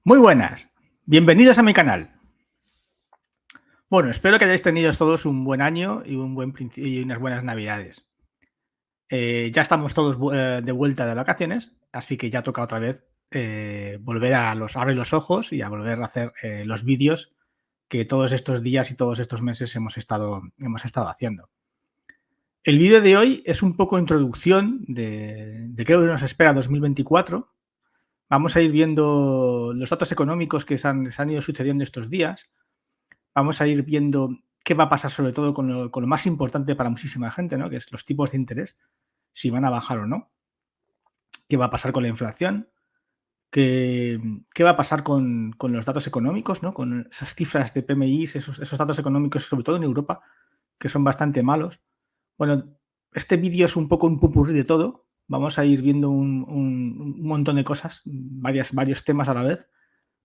Muy buenas, bienvenidos a mi canal. Bueno, espero que hayáis tenido todos un buen año y y unas buenas navidades. Ya estamos todos de vuelta de vacaciones, así que ya toca otra vez volver a abrir los ojos y a volver a hacer los vídeos que todos estos días y todos estos meses hemos estado haciendo. El vídeo de hoy es un poco introducción de qué nos espera 2024. Vamos a ir viendo los datos económicos que se han ido sucediendo estos días. Vamos a ir viendo qué va a pasar sobre todo con lo más importante para muchísima gente, ¿no? Que es los tipos de interés, si van a bajar o no. ¿Qué va a pasar con la inflación? ¿Qué va a pasar con los datos económicos, ¿no? Con esas cifras de PMI, esos datos económicos, sobre todo en Europa, que son bastante malos. Bueno, este vídeo es un poco un popurrí de todo. Vamos a ir viendo un montón de cosas, varios temas a la vez.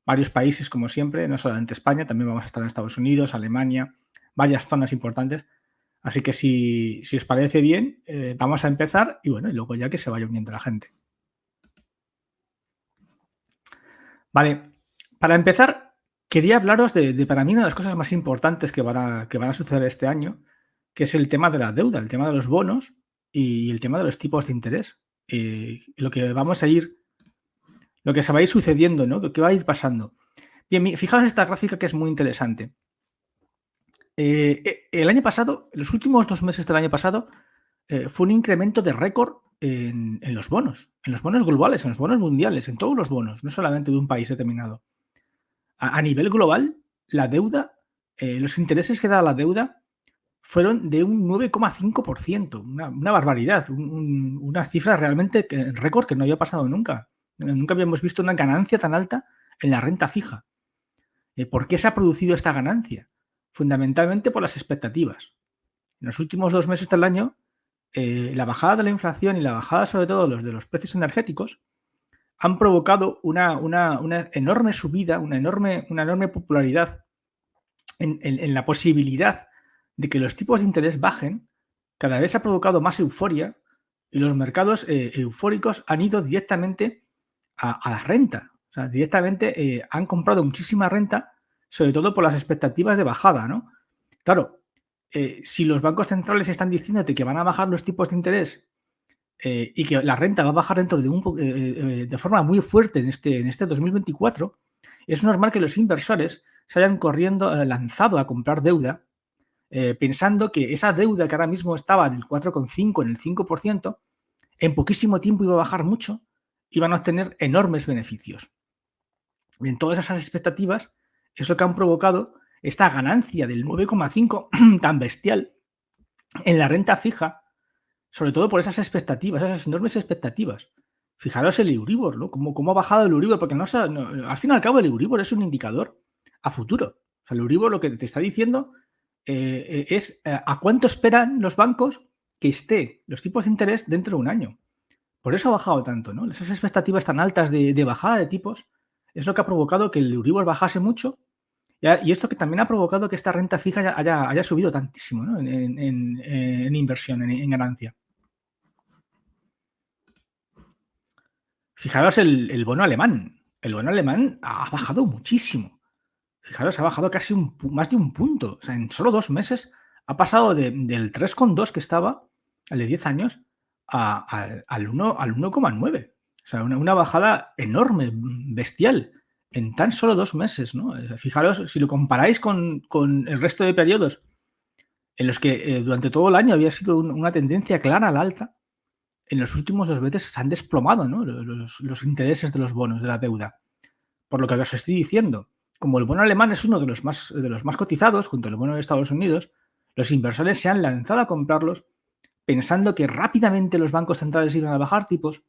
Varios países, como siempre, no solamente España, también vamos a estar en Estados Unidos, Alemania, varias zonas importantes. Así que si os parece bien, vamos a empezar y bueno, y luego ya que se vaya uniendo la gente. Vale, para empezar, quería hablaros de para mí una de las cosas más importantes que van a suceder este año, que es el tema de la deuda, el tema de los bonos y el tema de los tipos de interés. Lo que vamos a ir, lo que se va a ir sucediendo, ¿no? Lo que va a ir pasando. Bien, fijaos esta gráfica que es muy interesante. El año pasado, los últimos 2 meses del año pasado, fue un incremento de récord en los bonos globales, en los bonos mundiales, en todos los bonos, no solamente de un país determinado. A nivel global, la deuda, los intereses que da la deuda fueron de un 9,5%, una barbaridad, unas cifras realmente récord que no había pasado nunca. Nunca habíamos visto una ganancia tan alta en la renta fija. ¿Por qué se ha producido esta ganancia? Fundamentalmente por las expectativas. En los últimos 2 meses del año, la bajada de la inflación y la bajada, sobre todo, de los precios energéticos, han provocado una enorme subida, una enorme popularidad en la posibilidad de que los tipos de interés bajen. Cada vez ha provocado más euforia y los mercados eufóricos han ido directamente a la renta. O sea, directamente han comprado muchísima renta, sobre todo por las expectativas de bajada, ¿no? Claro, si los bancos centrales están diciéndote que van a bajar los tipos de interés y que la renta va a bajar dentro de forma muy fuerte en este 2024, es normal que los inversores se hayan lanzado a comprar deuda, pensando que esa deuda que ahora mismo estaba en el 4,5, en el 5%, en poquísimo tiempo iba a bajar mucho y van a obtener enormes beneficios. Bien, todas esas expectativas es lo que han provocado esta ganancia del 9,5 tan bestial en la renta fija, sobre todo por esas expectativas, esas enormes expectativas. Fijaros el Euribor, ¿no? Cómo ha bajado el Euribor, porque al fin y al cabo el Euribor es un indicador a futuro. O sea, el Euribor lo que te está diciendo es a cuánto esperan los bancos que esté los tipos de interés dentro de un año. Por eso ha bajado tanto, ¿no? Esas expectativas tan altas de bajada de tipos es lo que ha provocado que el Euribor bajase mucho y esto que también ha provocado que esta renta fija haya subido tantísimo, ¿no? En inversión, en ganancia. Fijaros el bono alemán. El bono alemán ha bajado muchísimo. Fijaros, ha bajado casi más de un punto. O sea, en solo 2 meses ha pasado del 3,2 que estaba, al de 10 años, al 1,9. O sea, una bajada enorme, bestial, en tan solo 2 meses, ¿no? Fijaros, si lo comparáis con el resto de periodos en los que durante todo el año había sido una tendencia clara al alza, en los últimos 2 meses se han desplomado, ¿no? Los intereses de los bonos, de la deuda. Por lo que os estoy diciendo, como el bono alemán es uno de los más cotizados, junto al bono de Estados Unidos, los inversores se han lanzado a comprarlos pensando que rápidamente los bancos centrales iban a bajar tipos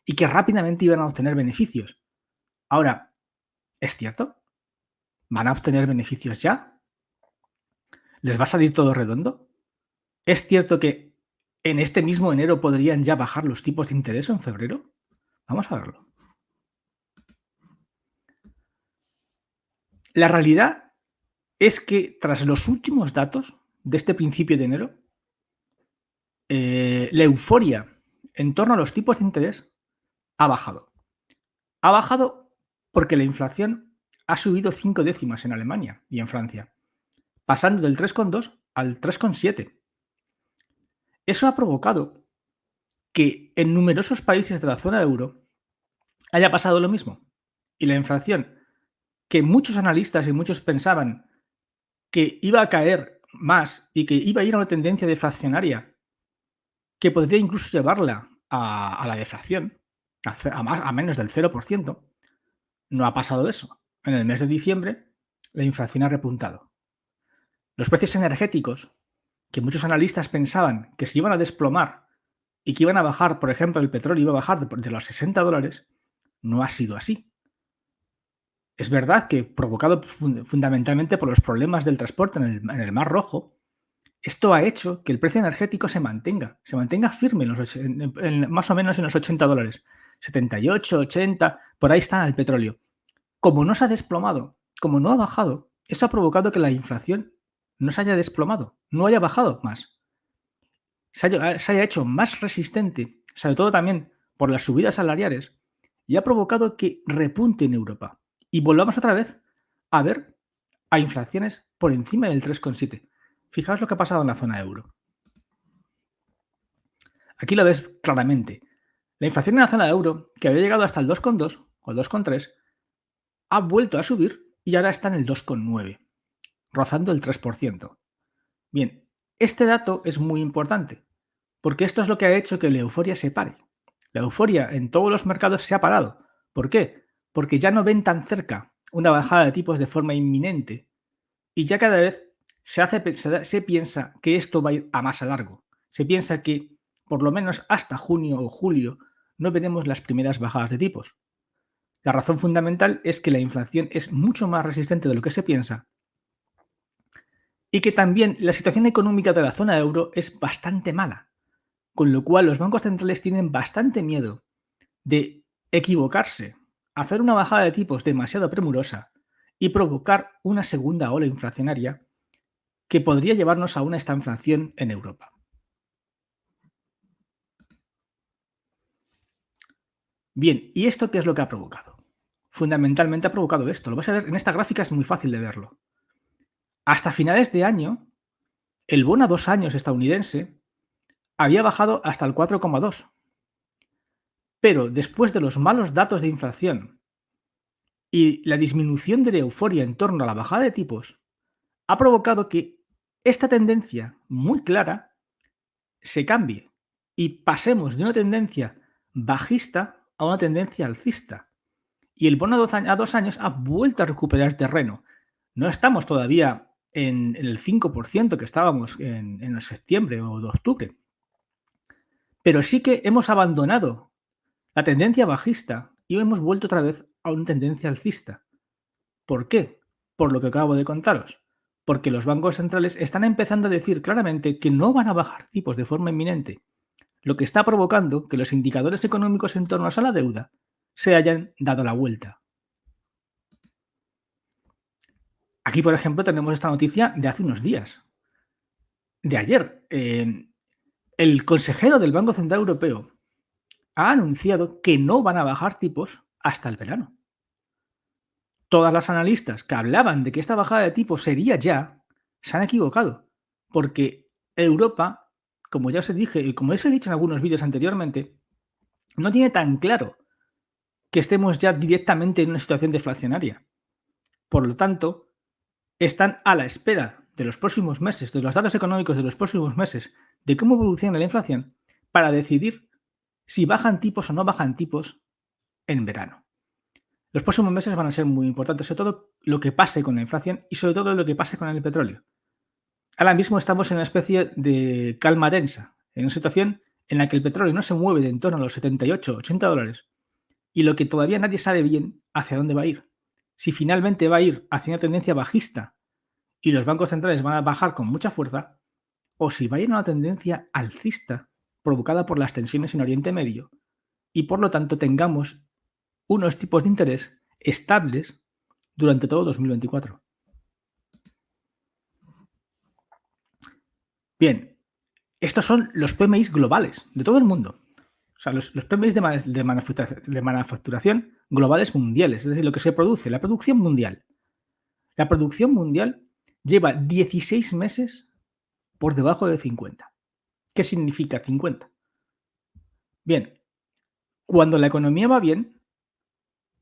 y que rápidamente iban a obtener beneficios. Ahora, ¿es cierto? ¿Van a obtener beneficios ya? ¿Les va a salir todo redondo? ¿Es cierto que en este mismo enero podrían ya bajar los tipos de interés o en febrero? Vamos a verlo. La realidad es que tras los últimos datos de este principio de enero, la euforia en torno a los tipos de interés ha bajado. Ha bajado Porque la inflación ha subido 5 décimas en Alemania y en Francia, pasando del 3,2 al 3,7. Eso ha provocado que en numerosos países de la zona euro haya pasado lo mismo. Y la inflación, que muchos analistas y muchos pensaban que iba a caer más y que iba a ir a una tendencia deflacionaria que podría incluso llevarla a la deflación, a menos del 0%, no ha pasado eso. En el mes de diciembre, la inflación ha repuntado. Los precios energéticos, que muchos analistas pensaban que se iban a desplomar y que iban a bajar, por ejemplo, el petróleo iba a bajar de los $60, no ha sido así. Es verdad que provocado fundamentalmente por los problemas del transporte en el Mar Rojo, esto ha hecho que el precio energético se mantenga firme más o menos en los $80, 78, 80, por ahí está el petróleo. Como no se ha desplomado, como no ha bajado, eso ha provocado que la inflación no se haya desplomado, no haya bajado más. Se haya hecho más resistente, sobre todo también por las subidas salariales, y ha provocado que repunte en Europa. Y volvamos otra vez a ver a inflaciones por encima del 3,7. Fijaos lo que ha pasado en la zona euro. Aquí lo ves claramente. La inflación en la zona euro, que había llegado hasta el 2,2 o el 2,3, ha vuelto a subir y ahora está en el 2,9, rozando el 3%. Bien, este dato es muy importante, porque esto es lo que ha hecho que la euforia se pare. La euforia en todos los mercados se ha parado. ¿Por qué? Porque ya no ven tan cerca una bajada de tipos de forma inminente y ya cada vez se piensa que esto va a ir a más a largo. Se piensa que por lo menos hasta junio o julio no veremos las primeras bajadas de tipos. La razón fundamental es que la inflación es mucho más resistente de lo que se piensa y que también la situación económica de la zona euro es bastante mala, con lo cual los bancos centrales tienen bastante miedo de equivocarse, hacer una bajada de tipos demasiado premurosa y provocar una segunda ola inflacionaria que podría llevarnos a una estanflación en Europa. Bien, ¿y esto qué es lo que ha provocado? Fundamentalmente ha provocado esto. Lo vais a ver en esta gráfica, es muy fácil de verlo. Hasta finales de año, el bono a 2 años estadounidense había bajado hasta el 4,2. Pero después de los malos datos de inflación y la disminución de la euforia en torno a la bajada de tipos, ha provocado que esta tendencia muy clara se cambie y pasemos de una tendencia bajista a una tendencia alcista. Y el bono a 2 años ha vuelto a recuperar terreno. No estamos todavía en el 5% que estábamos en septiembre o de octubre, pero sí que hemos abandonado la tendencia bajista y hemos vuelto otra vez a una tendencia alcista. ¿Por qué? Por lo que acabo de contaros. Porque los bancos centrales están empezando a decir claramente que no van a bajar tipos de forma inminente, lo que está provocando que los indicadores económicos en torno a la deuda se hayan dado la vuelta. Aquí, por ejemplo, tenemos esta noticia de hace unos días, de ayer. El consejero del Banco Central Europeo ha anunciado que no van a bajar tipos hasta el verano. Todas las analistas que hablaban de que esta bajada de tipos sería ya, se han equivocado, porque Europa, como ya os dije y como os he dicho en algunos vídeos anteriormente, no tiene tan claro que estemos ya directamente en una situación deflacionaria. Por lo tanto, están a la espera de los próximos meses, de los datos económicos de los próximos meses, de cómo evoluciona la inflación, para decidir si bajan tipos o no bajan tipos en verano. Los próximos meses van a ser muy importantes, sobre todo lo que pase con la inflación y sobre todo lo que pase con el petróleo. Ahora mismo estamos en una especie de calma densa, en una situación en la que el petróleo no se mueve de en torno a los 78, 80 dólares y lo que todavía nadie sabe bien hacia dónde va a ir. Si finalmente va a ir hacia una tendencia bajista y los bancos centrales van a bajar con mucha fuerza, o si va a ir a una tendencia alcista provocada por las tensiones en Oriente Medio y por lo tanto tengamos unos tipos de interés estables durante todo 2024. Bien, estos son los PMIs globales de todo el mundo. O sea, los PMIs de manufacturación globales mundiales, es decir, lo que se produce, la producción mundial. La producción mundial lleva 16 meses por debajo de 50. ¿Qué significa 50? Bien, cuando la economía va bien,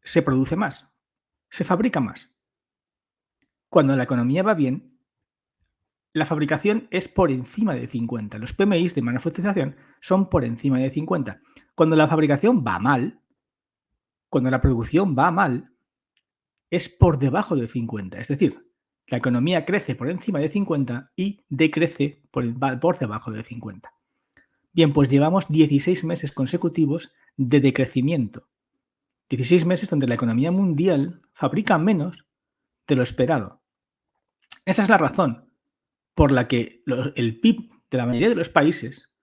se produce más, se fabrica más. Cuando la economía va bien, la fabricación es por encima de 50. Los PMIs de manufacturación son por encima de 50. Cuando la fabricación va mal, cuando la producción va mal, es por debajo de 50. Es decir, la economía crece por encima de 50 y decrece por debajo de 50. Bien, pues llevamos 16 meses consecutivos de decrecimiento. 16 meses donde la economía mundial fabrica menos de lo esperado. Esa es la razón por la que el PIB de la mayoría de los países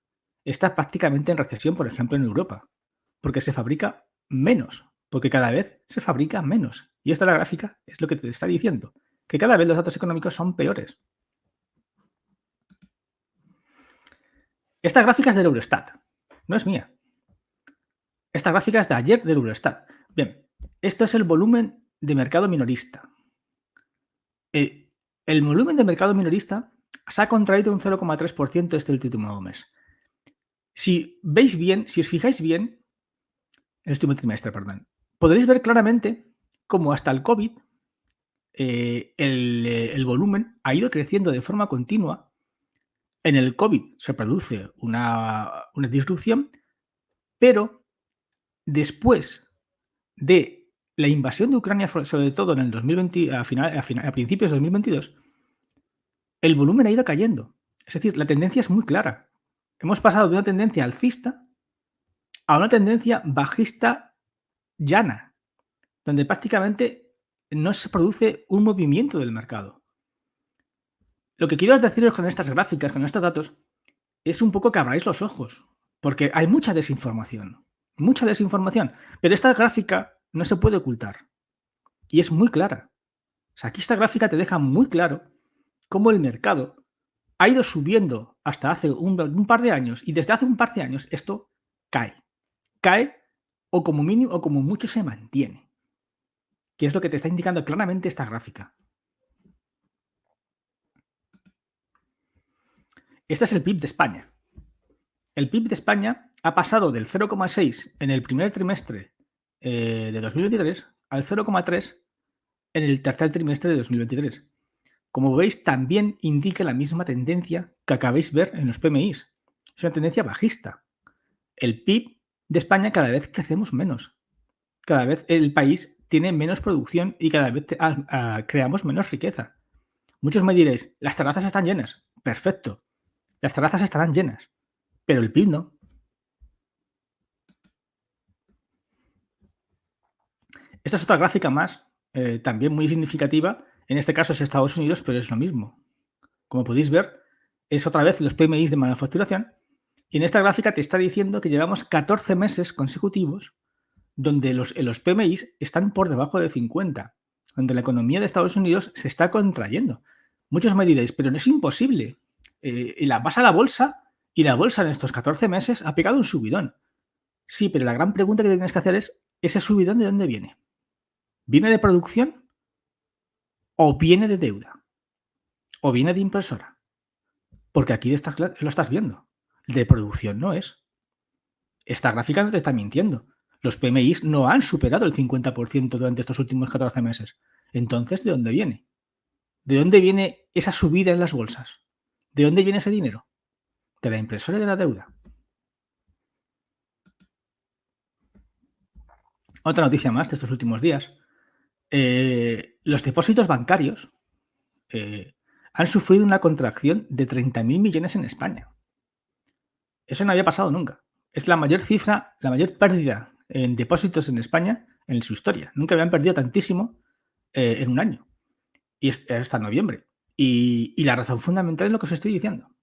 está prácticamente en recesión, por ejemplo, en Europa, porque se fabrica menos, porque cada vez se fabrica menos. Y esta la gráfica es lo que te está diciendo, que cada vez los datos económicos son peores. Esta gráfica es del Eurostat, no es mía. Esta gráfica es de ayer del Eurostat. Bien, esto es el volumen de mercado minorista. El volumen de mercado minorista se ha contraído un 0,3% este último mes. Si veis bien, si os fijáis bien, el último trimestre, perdón, podréis ver claramente cómo hasta el COVID el volumen ha ido creciendo de forma continua. En el COVID se produce una disrupción, pero después de la invasión de Ucrania, sobre todo en el 2020, a principios de 2022, el volumen ha ido cayendo. Es decir, la tendencia es muy clara. Hemos pasado de una tendencia alcista a una tendencia bajista llana, donde prácticamente no se produce un movimiento del mercado. Lo que quiero deciros con estas gráficas, con estos datos, es un poco que abráis los ojos, porque hay mucha desinformación, pero esta gráfica no se puede ocultar y es muy clara. O sea, aquí esta gráfica te deja muy claro cómo el mercado ha ido subiendo hasta hace un par de años y desde hace un par de años esto cae o como mínimo o como mucho se mantiene, que es lo que te está indicando claramente esta gráfica. Este es el PIB de España. El PIB de España ha pasado del 0,6 en el primer trimestre de 2023 al 0,3 en el tercer trimestre de 2023. Como veis, también indica la misma tendencia que acabáis de ver en los PMIs. Es una tendencia bajista. El PIB de España cada vez crecemos menos. Cada vez el país tiene menos producción y cada vez creamos menos riqueza. Muchos me diréis, las terrazas están llenas. Perfecto. Las terrazas estarán llenas, pero el PIB no. Esta es otra gráfica más, también muy significativa. En este caso es Estados Unidos, pero es lo mismo. Como podéis ver, es otra vez los PMIs de manufacturación. Y en esta gráfica te está diciendo que llevamos 14 meses consecutivos donde los PMIs están por debajo de 50, donde la economía de Estados Unidos se está contrayendo. Muchos me diréis, pero no es imposible. Vas a la bolsa y la bolsa en estos 14 meses ha pegado un subidón. Sí, pero la gran pregunta que tienes que hacer es, ¿ese subidón de dónde viene? ¿Viene de producción o viene de deuda? ¿O viene de impresora? Porque aquí lo estás viendo. De producción no es. Esta gráfica no te está mintiendo. Los PMIs no han superado el 50% durante estos últimos 14 meses. Entonces, ¿de dónde viene? ¿De dónde viene esa subida en las bolsas? ¿De dónde viene ese dinero? De la impresora y de la deuda. Otra noticia más de estos últimos días. Los depósitos bancarios han sufrido una contracción de 30.000 millones en España. Eso no había pasado nunca. Es la mayor cifra, la mayor pérdida en depósitos en España en su historia. Nunca habían perdido tantísimo en un año. Y es hasta noviembre. Y la razón fundamental es lo que os estoy diciendo.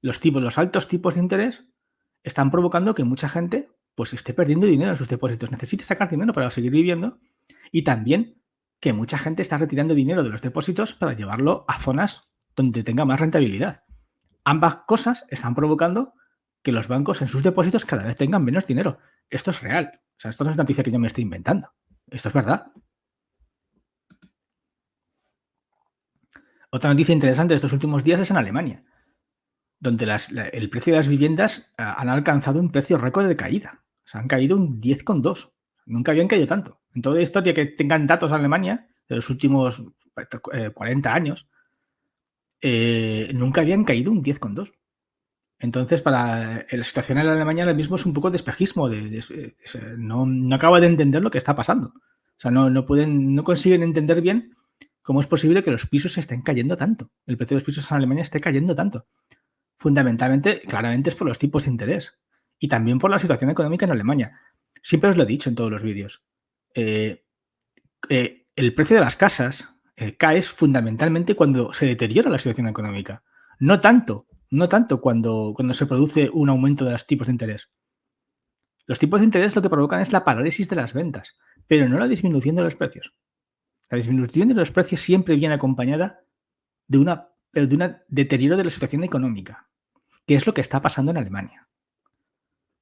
Los altos tipos de interés están provocando que mucha gente pues esté perdiendo dinero en sus depósitos. Necesita sacar dinero para seguir viviendo y también que mucha gente está retirando dinero de los depósitos para llevarlo a zonas donde tenga más rentabilidad. Ambas cosas están provocando que los bancos en sus depósitos cada vez tengan menos dinero. Esto es real. O sea, esto no es noticia que yo me estoy inventando. Esto es verdad. Otra noticia interesante de estos últimos días es en Alemania, donde el precio de las viviendas han alcanzado un precio récord de caída. O sea, han caído un 10,2. Nunca habían caído tanto. En toda la historia que tengan datos en Alemania de los últimos 40 años, nunca habían caído un 10,2. Entonces, para la situación en Alemania ahora mismo es un poco de espejismo. No acaba de entender lo que está pasando. O sea, no consiguen entender bien cómo es posible que los pisos se estén cayendo tanto. El precio de los pisos en Alemania esté cayendo tanto. Fundamentalmente, claramente es por los tipos de interés y también por la situación económica en Alemania. Siempre os lo he dicho en todos los vídeos. El precio de las casas cae fundamentalmente cuando se deteriora la situación económica. No tanto cuando se produce un aumento de los tipos de interés. Los tipos de interés lo que provocan es la parálisis de las ventas, pero no la disminución de los precios. La disminución de los precios siempre viene acompañada de un deterioro de la situación económica, que es lo que está pasando en Alemania.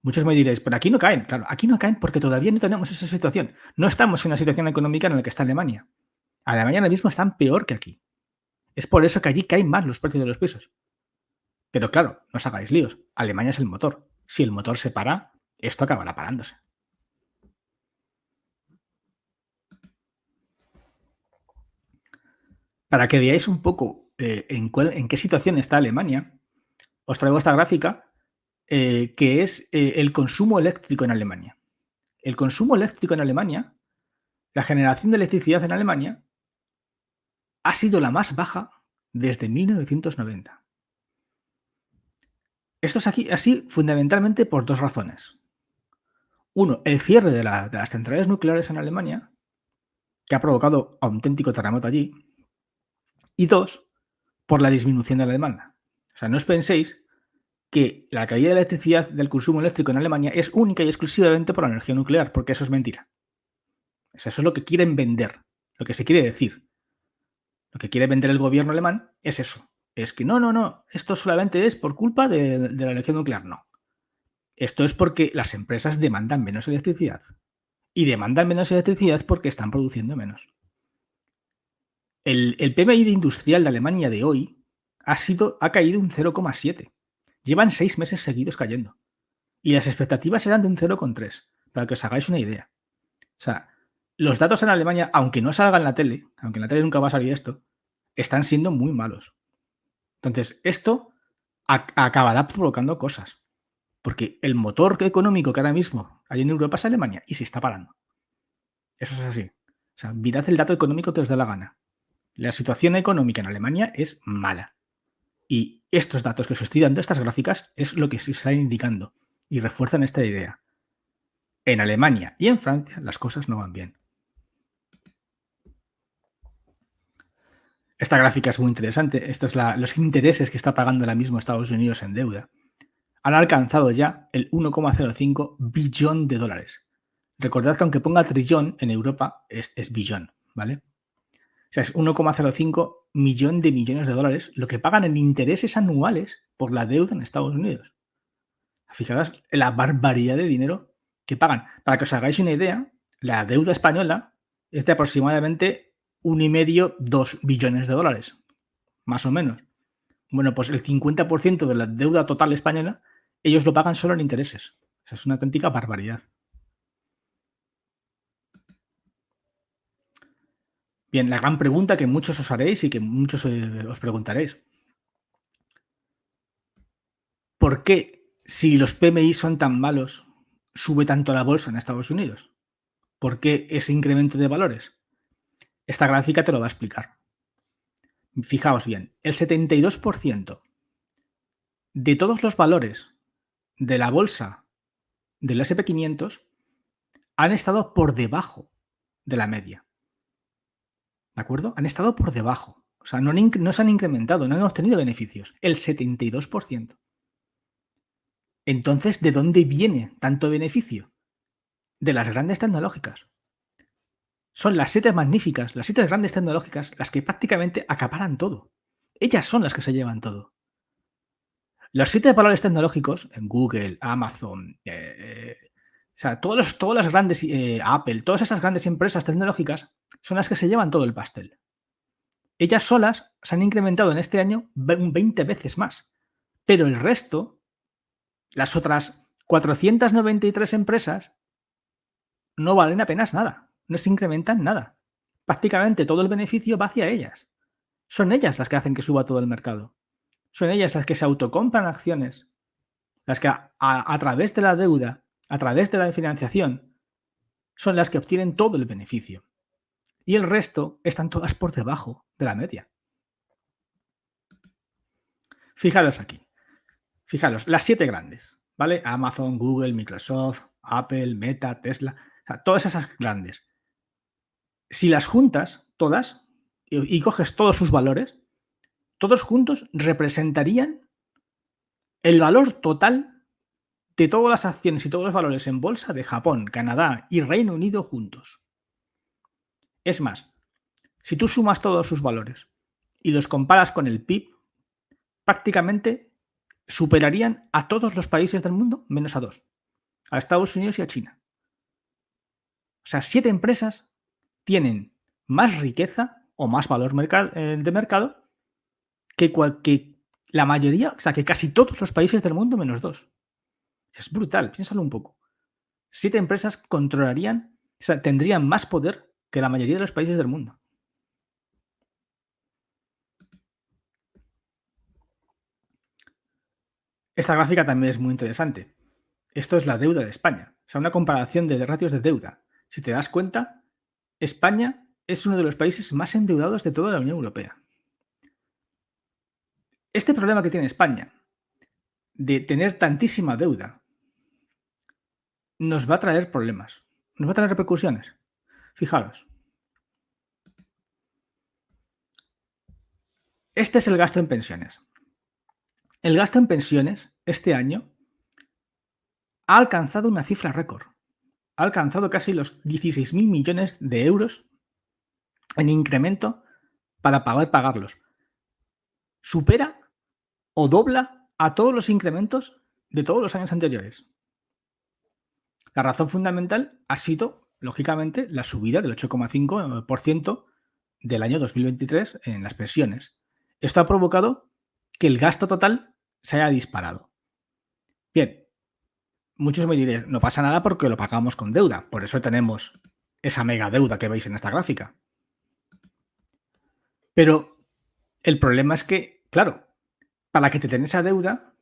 Muchos me diréis, pero aquí no caen. Claro, aquí no caen porque todavía no tenemos esa situación. No estamos en una situación económica en la que está Alemania. Alemania ahora mismo están peor que aquí. Es por eso que allí caen más los precios de los pisos. Pero claro, no os hagáis líos. Alemania es el motor. Si el motor se para, esto acabará parándose. Para que veáis un poco en qué situación está Alemania, os traigo esta gráfica que es el consumo eléctrico en Alemania. El consumo eléctrico en Alemania, la generación de electricidad en Alemania, ha sido la más baja desde 1990. Esto es así fundamentalmente por dos razones. Uno, el cierre de las centrales nucleares en Alemania, que ha provocado auténtico terremoto allí. Y dos, por la disminución de la demanda. O sea, no os penséis que la caída de electricidad del consumo eléctrico en Alemania es única y exclusivamente por la energía nuclear, porque eso es mentira. O sea, eso es lo que quieren vender, lo que se quiere decir. Lo que quiere vender el gobierno alemán es eso. Es que no, esto solamente es por culpa de la energía nuclear. No. Esto es porque las empresas demandan menos electricidad. Y demandan menos electricidad porque están produciendo menos. El PMI de industrial de Alemania de hoy ha caído un 0,7. Llevan 6 meses seguidos cayendo. Y las expectativas eran de un 0,3, para que os hagáis una idea. O sea, los datos en Alemania, aunque no salgan en la tele, aunque en la tele nunca va a salir esto, están siendo muy malos. Entonces, esto acabará provocando cosas. Porque el motor económico que ahora mismo hay en Europa es Alemania y se está parando. Eso es así. O sea, mirad el dato económico que os dé la gana. La situación económica en Alemania es mala. Y estos datos que os estoy dando, estas gráficas, es lo que se están indicando y refuerzan esta idea. En Alemania y en Francia las cosas no van bien. Esta gráfica es muy interesante. Estos es los intereses que está pagando ahora mismo Estados Unidos en deuda. Han alcanzado ya el 1,05 billón de dólares. Recordad que aunque ponga trillón, en Europa es billón, ¿vale? O sea, es 1,05 millón de millones de dólares lo que pagan en intereses anuales por la deuda en Estados Unidos. Fijaros la barbaridad de dinero que pagan. Para que os hagáis una idea, la deuda española es de aproximadamente 1,5, 2 billones de dólares, más o menos. Bueno, pues el 50% de la deuda total española, ellos lo pagan solo en intereses. O sea, es una auténtica barbaridad. Bien, la gran pregunta que muchos os haréis y que muchos os preguntaréis. ¿Por qué, si los PMI son tan malos, sube tanto la bolsa en Estados Unidos? ¿Por qué ese incremento de valores? Esta gráfica te lo va a explicar. Fijaos bien, el 72% de todos los valores de la bolsa del SP500 han estado por debajo de la media. ¿De acuerdo? Han estado por debajo. O sea, no se han incrementado, no han obtenido beneficios. El 72%. Entonces, ¿de dónde viene tanto beneficio? De las grandes tecnológicas. Son las 7 magníficas, las 7 grandes tecnológicas, las que prácticamente acaparan todo. Ellas son las que se llevan todo. Los 7 valores tecnológicos en Google, Amazon, o sea, todas las grandes, Apple, todas esas grandes empresas tecnológicas son las que se llevan todo el pastel. Ellas solas se han incrementado en este año un 20 veces más, pero el resto, las otras 493 empresas, no valen apenas nada, no se incrementan nada. Prácticamente todo el beneficio va hacia ellas. Son ellas las que hacen que suba todo el mercado. Son ellas las que se autocompran acciones, las que a través de la deuda, a través de la financiación, son las que obtienen todo el beneficio. Y el resto están todas por debajo de la media. Fijaros aquí. Fijaros, las 7 grandes, ¿vale? Amazon, Google, Microsoft, Apple, Meta, Tesla, o sea, todas esas grandes. Si las juntas todas y coges todos sus valores, todos juntos representarían el valor total de todas las acciones y todos los valores en bolsa de Japón, Canadá y Reino Unido juntos. Es más, si tú sumas todos sus valores y los comparas con el PIB, prácticamente superarían a todos los países del mundo menos a 2, a Estados Unidos y a China. O sea, 7 empresas tienen más riqueza o más valor de mercado que la mayoría, o sea, que casi todos los países del mundo menos 2. Es brutal, piénsalo un poco. 7 empresas controlarían, o sea, tendrían más poder que la mayoría de los países del mundo. Esta gráfica también es muy interesante. Esto es la deuda de España, o sea, una comparación de ratios de deuda. Si te das cuenta, España es uno de los países más endeudados de toda la Unión Europea. Este problema que tiene España de tener tantísima deuda nos va a traer problemas, nos va a traer repercusiones. Fijaros, este es el gasto en pensiones. El gasto en pensiones este año ha alcanzado una cifra récord. Ha alcanzado casi los 16.000 millones de euros en incremento para pagarlos. Supera o dobla a todos los incrementos de todos los años anteriores. La razón fundamental ha sido, lógicamente, la subida del 8,5% del año 2023 en las pensiones. Esto ha provocado que el gasto total se haya disparado. Bien, muchos me diréis, no pasa nada porque lo pagamos con deuda, por eso tenemos esa mega deuda que veis en esta gráfica. Pero el problema es que, claro, para que te den esa deuda,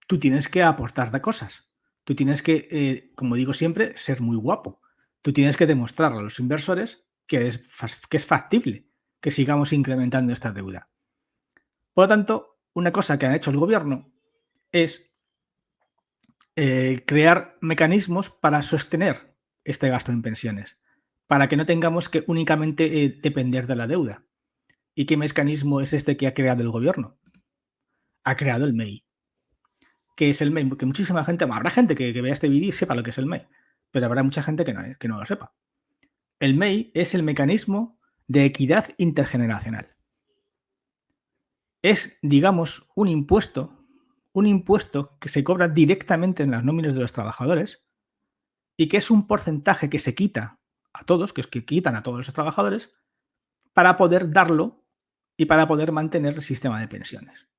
tú tienes que aportar de cosas. Tú tienes que, como digo siempre, ser muy guapo. Tú tienes que demostrar a los inversores que es factible que sigamos incrementando esta deuda. Por lo tanto, una cosa que ha hecho el gobierno es crear mecanismos para sostener este gasto en pensiones, para que no tengamos que únicamente depender de la deuda. ¿Y qué mecanismo es este que ha creado el gobierno? Ha creado el MEI. ¿Qué es el MEI? Porque muchísima gente, habrá gente que vea este vídeo y sepa lo que es el MEI, pero habrá mucha gente que no lo sepa. El MEI es el mecanismo de equidad intergeneracional. Es, digamos, un impuesto que se cobra directamente en las nóminas de los trabajadores y que es un porcentaje que se quita a todos, que es que quitan a todos los trabajadores, para poder darlo y para poder mantener el sistema de pensiones.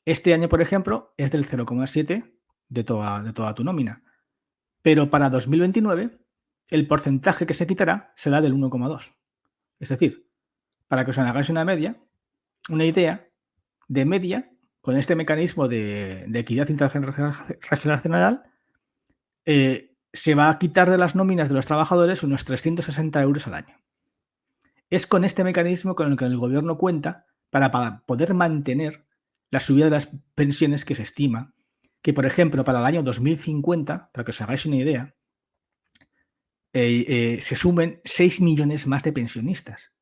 Este año, por ejemplo, es del 0,7 de toda tu nómina, pero para 2029 el porcentaje que se quitará será del 1,2. Es decir, para que os hagáis una idea de media, con este mecanismo de equidad intergeneracional, se va a quitar de las nóminas de los trabajadores unos 360 euros al año. Es con este mecanismo con el que el gobierno cuenta para poder mantener la subida de las pensiones que se estima que, por ejemplo, para el año 2050, para que os hagáis una idea, se sumen 6 millones más de pensionistas.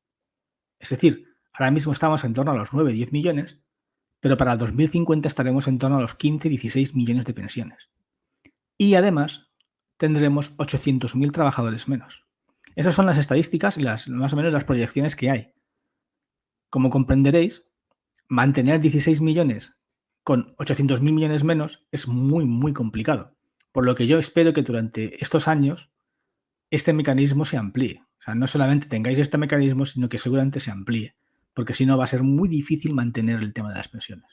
Es decir, ahora mismo estamos en torno a los 9, 10 millones, pero para el 2050 estaremos en torno a los 15, 16 millones de pensiones. Y además tendremos 800.000 trabajadores menos. Esas son las estadísticas y más o menos las proyecciones que hay. Como comprenderéis, mantener 16 millones con 800.000 millones menos es muy, muy complicado. Por lo que yo espero que durante estos años este mecanismo se amplíe. O sea, no solamente tengáis este mecanismo, sino que seguramente se amplíe, porque si no va a ser muy difícil mantener el tema de las pensiones.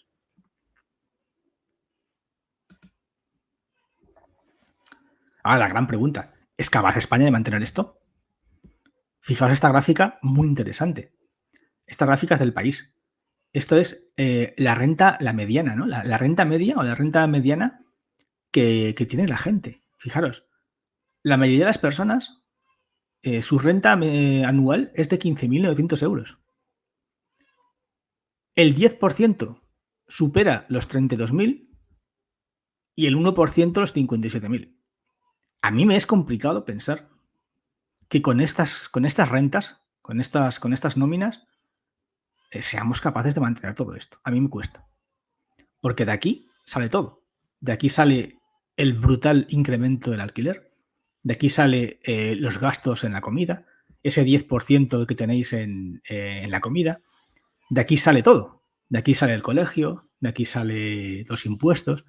Ahora, la gran pregunta, ¿es capaz España de mantener esto? Fijaos esta gráfica muy interesante. Esta gráfica es del país. Esto es la renta, la mediana, ¿no? La renta media o la renta mediana que tiene la gente. Fijaros, la mayoría de las personas, su renta anual es de 15.900 euros. El 10% supera los 32.000 y el 1% los 57.000. A mí me es complicado pensar que con estas rentas, con estas nóminas, seamos capaces de mantener todo esto. A mí me cuesta. Porque de aquí sale todo. De aquí sale el brutal incremento del alquiler. De aquí sale los gastos en la comida. Ese 10% que tenéis en la comida. De aquí sale todo. De aquí sale el colegio. De aquí sale los impuestos.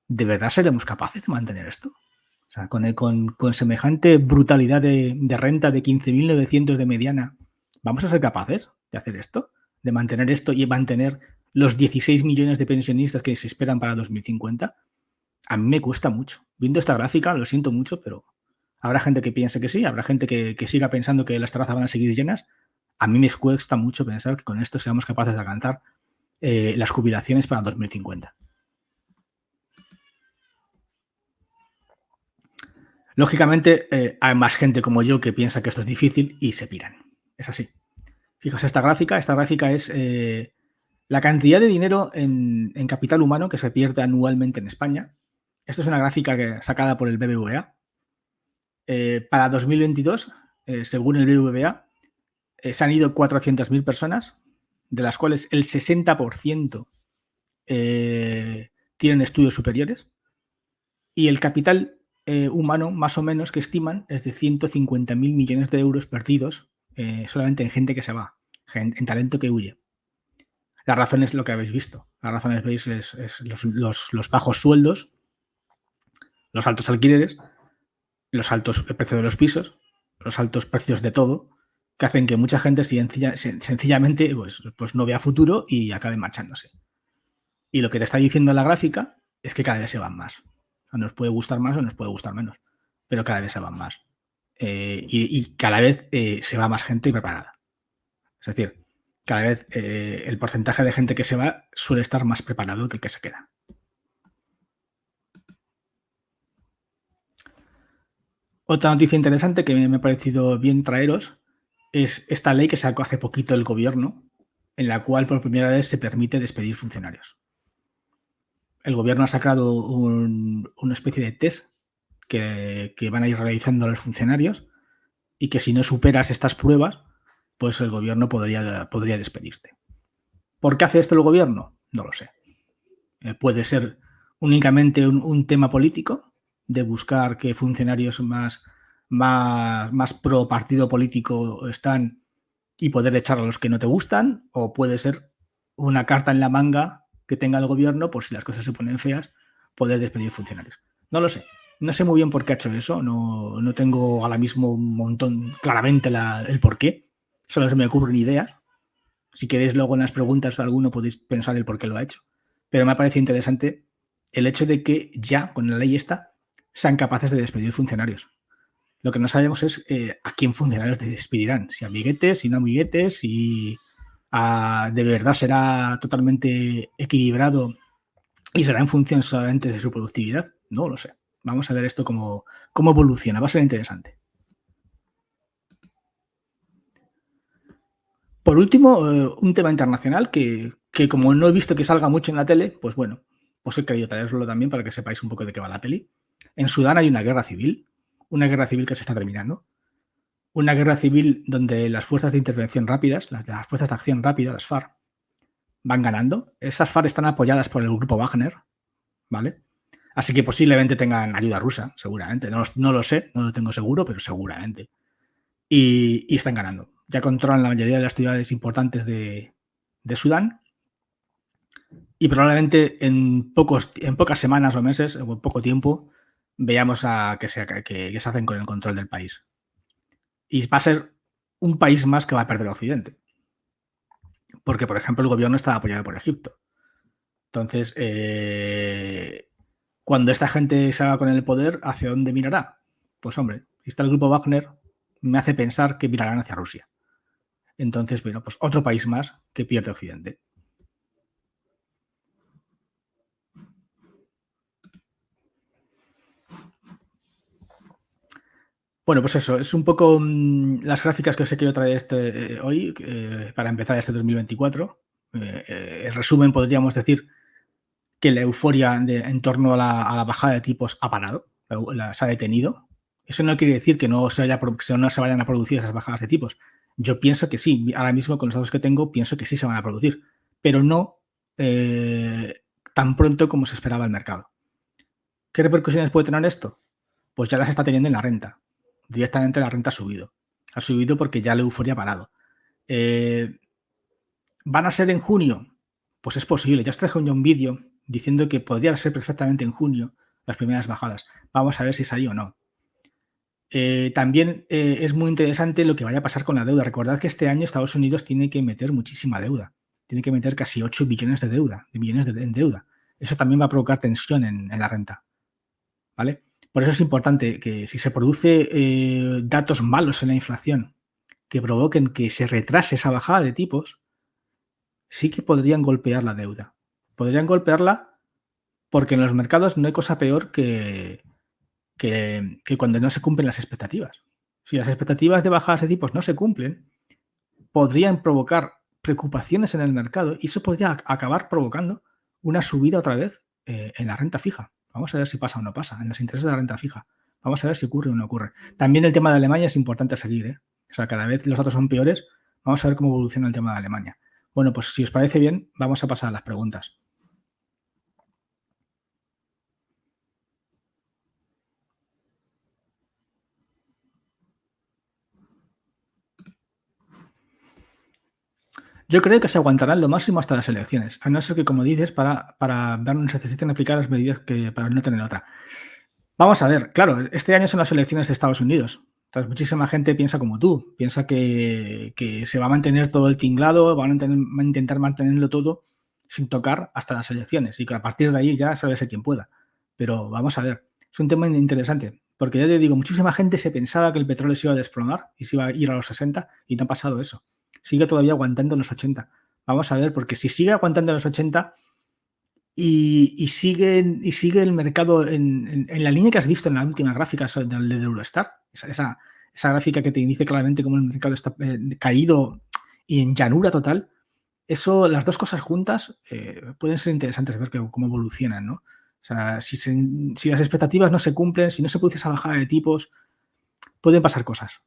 ¿De verdad seremos capaces de mantener esto? O sea, con semejante brutalidad de renta de 15.900 de mediana, ¿vamos a ser capaces de hacer esto? ¿De mantener esto y mantener los 16 millones de pensionistas que se esperan para 2050? A mí me cuesta mucho. Viendo esta gráfica, lo siento mucho, pero habrá gente que piense que sí, habrá gente que siga pensando que las terrazas van a seguir llenas. A mí me cuesta mucho pensar que con esto seamos capaces de alcanzar las jubilaciones para 2050. Lógicamente, hay más gente como yo que piensa que esto es difícil y se piran. Es así. Fijaos esta gráfica. Esta gráfica es la cantidad de dinero en capital humano que se pierde anualmente en España. Esto es una gráfica sacada por el BBVA. Para 2022, según el BBVA, se han ido 400.000 personas, de las cuales el 60% tienen estudios superiores, y el capital humano, más o menos, que estiman es de 150.000 millones de euros perdidos solamente en gente que se va, en talento que huye. La razón es lo que habéis visto. La razón es los bajos sueldos, los altos alquileres, los altos precios de los pisos, los altos precios de todo, que hacen que mucha gente sencillamente pues no vea futuro y acabe marchándose. Y lo que te está diciendo la gráfica es que cada vez se van más. O sea, nos puede gustar más o nos puede gustar menos, pero cada vez se van más. Y cada vez se va más gente preparada. Es decir, cada vez el porcentaje de gente que se va suele estar más preparado que el que se queda. Otra noticia interesante que me ha parecido bien traeros es esta ley que sacó hace poquito el gobierno, en la cual por primera vez se permite despedir funcionarios. El gobierno ha sacado una especie de test que van a ir realizando a los funcionarios y que si no superas estas pruebas, pues el gobierno podría despedirte. ¿Por qué hace esto el gobierno? No lo sé. Puede ser únicamente un tema político, de buscar que funcionarios más pro partido político están y poder echar a los que no te gustan, o puede ser una carta en la manga que tenga el gobierno por si las cosas se ponen feas, poder despedir funcionarios. No lo sé. No sé muy bien por qué ha hecho eso. No tengo ahora mismo un montón claramente el por qué. Solo se me ocurren ideas. Si queréis luego en las preguntas alguno podéis pensar el por qué lo ha hecho. Pero me parece interesante el hecho de que ya con la ley esta sean capaces de despedir funcionarios. Lo que no sabemos es a quién funcionarios despedirán. Si amiguetes, si no amiguetes, si de verdad será totalmente equilibrado y será en función solamente de su productividad. No lo sé. Vamos a ver esto cómo evoluciona. Va a ser interesante. Por último, un tema internacional que como no he visto que salga mucho en la tele, pues bueno, os he querido traeroslo también para que sepáis un poco de qué va la peli. En Sudán hay una guerra civil que se está terminando. Una guerra civil donde las fuerzas de intervención rápidas, las fuerzas de acción rápida, las FARC, van ganando. Esas FARC están apoyadas por el grupo Wagner, ¿vale? Así que posiblemente tengan ayuda rusa, seguramente. No lo sé, no lo tengo seguro, pero seguramente. Y están ganando. Ya controlan la mayoría de las ciudades importantes de Sudán. y probablemente en pocas semanas o meses o en poco tiempo veamos que se hacen con el control del país. Y va a ser un país más que va a perder Occidente. Porque, por ejemplo, el gobierno está apoyado por Egipto. Entonces, cuando esta gente se haga con el poder, ¿hacia dónde mirará? Pues hombre, si está el grupo Wagner, me hace pensar que mirarán hacia Rusia. Entonces, bueno, pues otro país más que pierde Occidente. Bueno, pues eso, es un poco las gráficas que os he querido traer hoy, para empezar este 2024. En resumen, podríamos decir que la euforia en torno a la bajada de tipos ha parado, se ha detenido. Eso no quiere decir que no se vayan a producir esas bajadas de tipos. Yo pienso que sí, ahora mismo con los datos que tengo, pienso que sí se van a producir, pero no tan pronto como se esperaba el mercado. ¿Qué repercusiones puede tener esto? Pues ya las está teniendo en la renta. Directamente la renta ha subido. Ha subido porque ya la euforia ha parado. ¿Van a ser en junio? Pues es posible. Ya os traje un vídeo diciendo que podría ser perfectamente en junio las primeras bajadas. Vamos a ver si es ahí o no. También es muy interesante lo que vaya a pasar con la deuda. Recordad que este año Estados Unidos tiene que meter muchísima deuda. Tiene que meter casi 8 billones de deuda, en deuda. Eso también va a provocar tensión en la renta. ¿Vale? Por eso es importante que si se produce datos malos en la inflación que provoquen que se retrase esa bajada de tipos, sí que podrían golpear la deuda. Podrían golpearla porque en los mercados no hay cosa peor que cuando no se cumplen las expectativas. Si las expectativas de bajadas de tipos no se cumplen, podrían provocar preocupaciones en el mercado y eso podría acabar provocando una subida otra vez en la renta fija. Vamos a ver si pasa o no pasa, en los intereses de la renta fija. Vamos a ver si ocurre o no ocurre. También el tema de Alemania es importante seguir, ¿eh? O sea, cada vez los datos son peores. Vamos a ver cómo evoluciona el tema de Alemania. Bueno, pues si os parece bien, vamos a pasar a las preguntas. Yo creo que se aguantarán lo máximo hasta las elecciones, a no ser que, como dices, para vernos necesiten aplicar las medidas que para no tener otra. Vamos a ver, claro, este año son las elecciones de Estados Unidos. Entonces, muchísima gente piensa como tú, piensa que se va a mantener todo el tinglado, van a intentar mantenerlo todo sin tocar hasta las elecciones y que a partir de ahí ya sálvese quien pueda. Pero vamos a ver, es un tema interesante, porque ya te digo, muchísima gente se pensaba que el petróleo se iba a desplomar y se iba a ir a los 60 y no ha pasado eso. Sigue todavía aguantando en los 80. Vamos a ver, porque si sigue aguantando en los 80, y sigue el mercado en la línea que has visto en la última gráfica del Eurostar, esa gráfica que te dice claramente cómo el mercado está caído y en llanura total, eso, las dos cosas juntas, pueden ser interesantes ver cómo evolucionan, ¿no? O sea, si las expectativas no se cumplen, si no se produce esa bajada de tipos, pueden pasar cosas.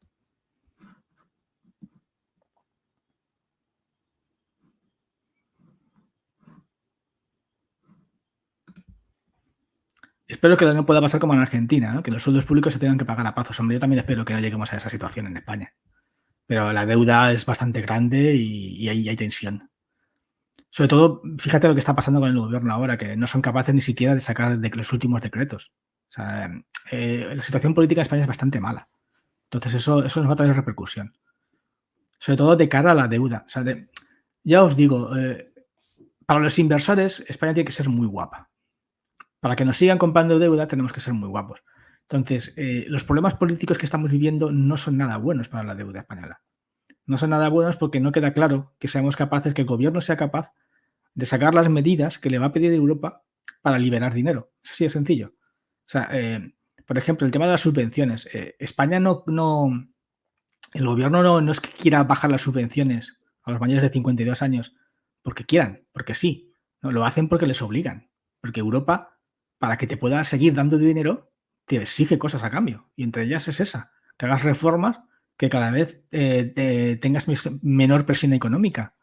Espero que no pueda pasar como en Argentina, ¿no? Que los sueldos públicos se tengan que pagar a plazos. Hombre, yo también espero que no lleguemos a esa situación en España. Pero la deuda es bastante grande y hay tensión. Sobre todo, fíjate lo que está pasando con el gobierno ahora, que no son capaces ni siquiera de sacar los últimos decretos. O sea, la situación política en España es bastante mala. Entonces eso nos va a traer repercusión. Sobre todo de cara a la deuda. O sea, ya os digo, para los inversores España tiene que ser muy guapa. Para que nos sigan comprando deuda tenemos que ser muy guapos. Entonces, los problemas políticos que estamos viviendo no son nada buenos para la deuda española. No son nada buenos porque no queda claro que seamos capaces, que el gobierno sea capaz de sacar las medidas que le va a pedir Europa para liberar dinero. Es así de sencillo. O sea, por ejemplo, el tema de las subvenciones. España el gobierno no es que quiera bajar las subvenciones a los mayores de 52 años porque quieran, porque sí. No, lo hacen porque les obligan. Porque Europa, para que te pueda seguir dando dinero, te exige cosas a cambio. Y entre ellas es esa, que hagas reformas que cada vez tengas menor presión económica.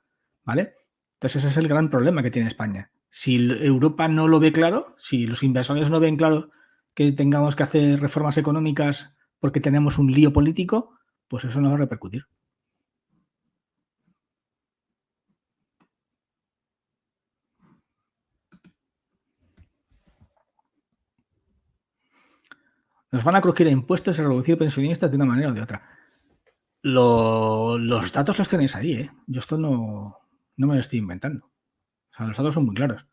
¿Vale? Entonces ese es el gran problema que tiene España. Si Europa no lo ve claro, si los inversores no ven claro que tengamos que hacer reformas económicas porque tenemos un lío político, pues eso nos va a repercutir. Nos van a crujir a impuestos y reducir pensionistas de una manera o de otra. Los datos los tenéis ahí, ¿eh? Yo esto no me lo estoy inventando. O sea, los datos son muy claros.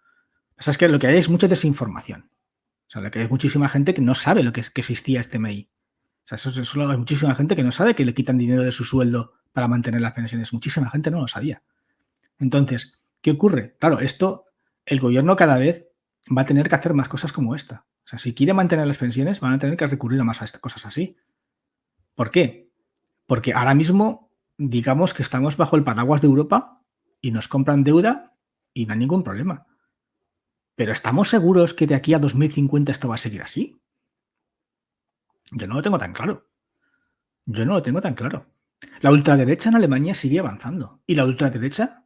O sea, es que lo que hay es mucha desinformación. O sea, lo que hay muchísima gente que no sabe lo que existía este MEI. O sea, eso hay muchísima gente que no sabe que le quitan dinero de su sueldo para mantener las pensiones. Muchísima gente no lo sabía. Entonces, ¿qué ocurre? Claro, esto, el gobierno cada vez va a tener que hacer más cosas como esta. O sea, si quiere mantener las pensiones, van a tener que recurrir a más a cosas así. ¿Por qué? Porque ahora mismo, digamos que estamos bajo el paraguas de Europa y nos compran deuda y no hay ningún problema. Pero ¿estamos seguros que de aquí a 2050 esto va a seguir así? Yo no lo tengo tan claro. Yo no lo tengo tan claro. La ultraderecha en Alemania sigue avanzando y la ultraderecha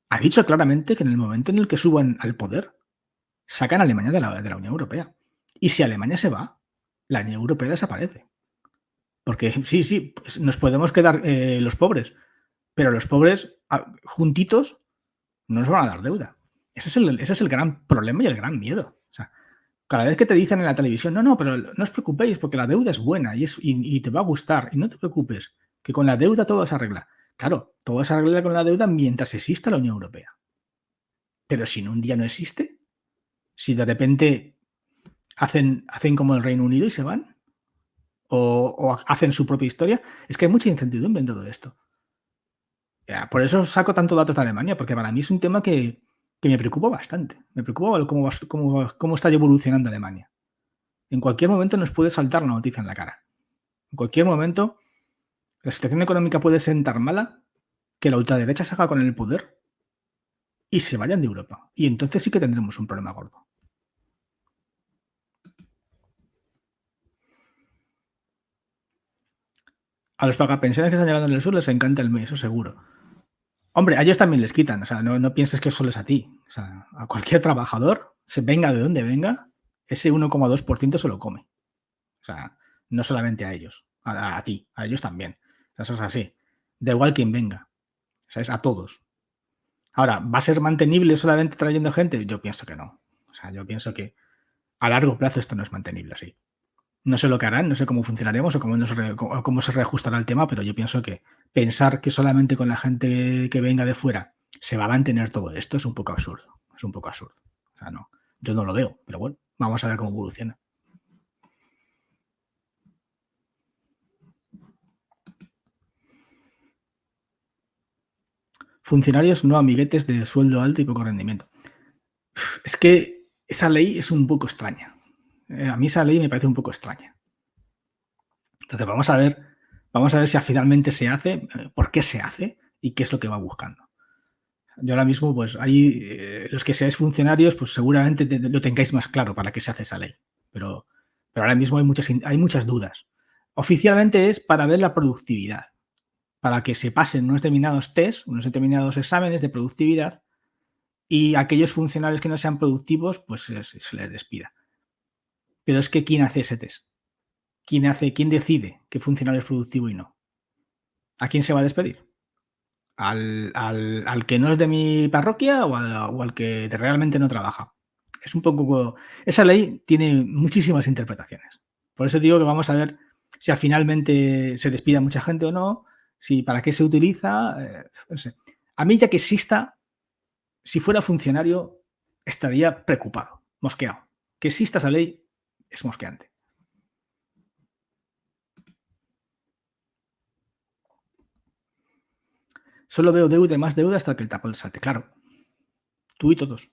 ha dicho claramente que en el momento en el que suban al poder, sacan a Alemania de la Unión Europea. Y si Alemania se va, la Unión Europea desaparece. Porque sí, pues nos podemos quedar los pobres, pero los pobres juntitos no nos van a dar deuda. Ese es el gran problema y el gran miedo. O sea, cada vez que te dicen en la televisión, no, pero no os preocupéis porque la deuda es buena y te va a gustar y no te preocupes, que con la deuda todo se arregla. Claro, todo se arregla con la deuda mientras exista la Unión Europea. Pero si en un día no existe, si de repente hacen como el Reino Unido y se van, o hacen su propia historia, es que hay mucha incertidumbre en todo esto. Por eso saco tanto datos de Alemania, porque para mí es un tema que me preocupa bastante. Me preocupa cómo está evolucionando Alemania. En cualquier momento nos puede saltar una noticia en la cara. En cualquier momento la situación económica puede sentar mala, que la ultraderecha se haga con el poder y se vayan de Europa. Y entonces sí que tendremos un problema gordo. A los pagapensiones que están llegando en el sur les encanta el mes, eso seguro. Hombre, a ellos también les quitan, o sea, no pienses que solo es a ti. O sea, a cualquier trabajador, se venga de donde venga, ese 1,2% se lo come. O sea, no solamente a ellos, a ti, a ellos también. O sea, eso es así. Da igual quien venga. O sea, es a todos. Ahora, ¿va a ser mantenible solamente trayendo gente? Yo pienso que no. O sea, yo pienso que a largo plazo esto no es mantenible así. No sé lo que harán, no sé cómo funcionaremos o cómo se reajustará el tema, pero yo pienso que pensar que solamente con la gente que venga de fuera se va a mantener todo esto es un poco absurdo. Es un poco absurdo. O sea, no, yo no lo veo, pero bueno, vamos a ver cómo evoluciona. Funcionarios no amiguetes de sueldo alto y poco rendimiento. Es que esa ley es un poco extraña. A mí esa ley me parece un poco extraña. Entonces vamos a ver si finalmente se hace, por qué se hace y qué es lo que va buscando. Yo ahora mismo, pues ahí, los que seáis funcionarios, pues seguramente lo tengáis más claro para qué se hace esa ley. Pero ahora mismo hay muchas dudas. Oficialmente es para ver la productividad, para que se pasen unos determinados test, unos determinados exámenes de productividad y aquellos funcionarios que no sean productivos, pues se les despida. Pero es que ¿quién hace ese test? ¿Quién decide qué funcionario es productivo y no? ¿A quién se va a despedir? ¿Al que no es de mi parroquia o al que realmente no trabaja? Es un poco. Esa ley tiene muchísimas interpretaciones. Por eso digo que vamos a ver si finalmente se despide a mucha gente o no, si para qué se utiliza. No sé. A mí, ya que exista, si fuera funcionario, estaría preocupado, mosqueado. Que exista esa ley es mosqueante. Solo veo deuda y más deuda hasta que el tapón salte. Claro, tú y todos.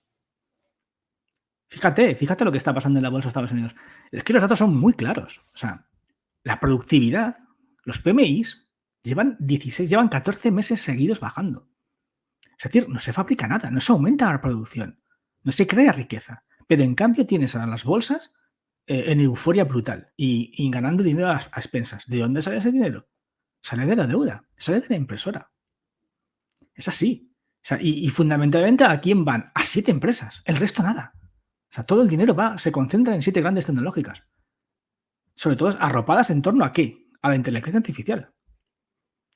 Fíjate lo que está pasando en la bolsa de Estados Unidos. Es que los datos son muy claros. O sea, la productividad, los PMIs llevan 14 meses seguidos bajando. Es decir, no se fabrica nada, no se aumenta la producción, no se crea riqueza. Pero en cambio tienes a las bolsas en euforia brutal y ganando dinero a expensas. ¿De dónde sale ese dinero? Sale de la deuda, sale de la impresora. Es así. O sea, y fundamentalmente, ¿a quién van? A 7 empresas, el resto nada. O sea, todo el dinero se concentra en 7 grandes tecnológicas. Sobre todo arropadas en torno a ¿qué? A la inteligencia artificial.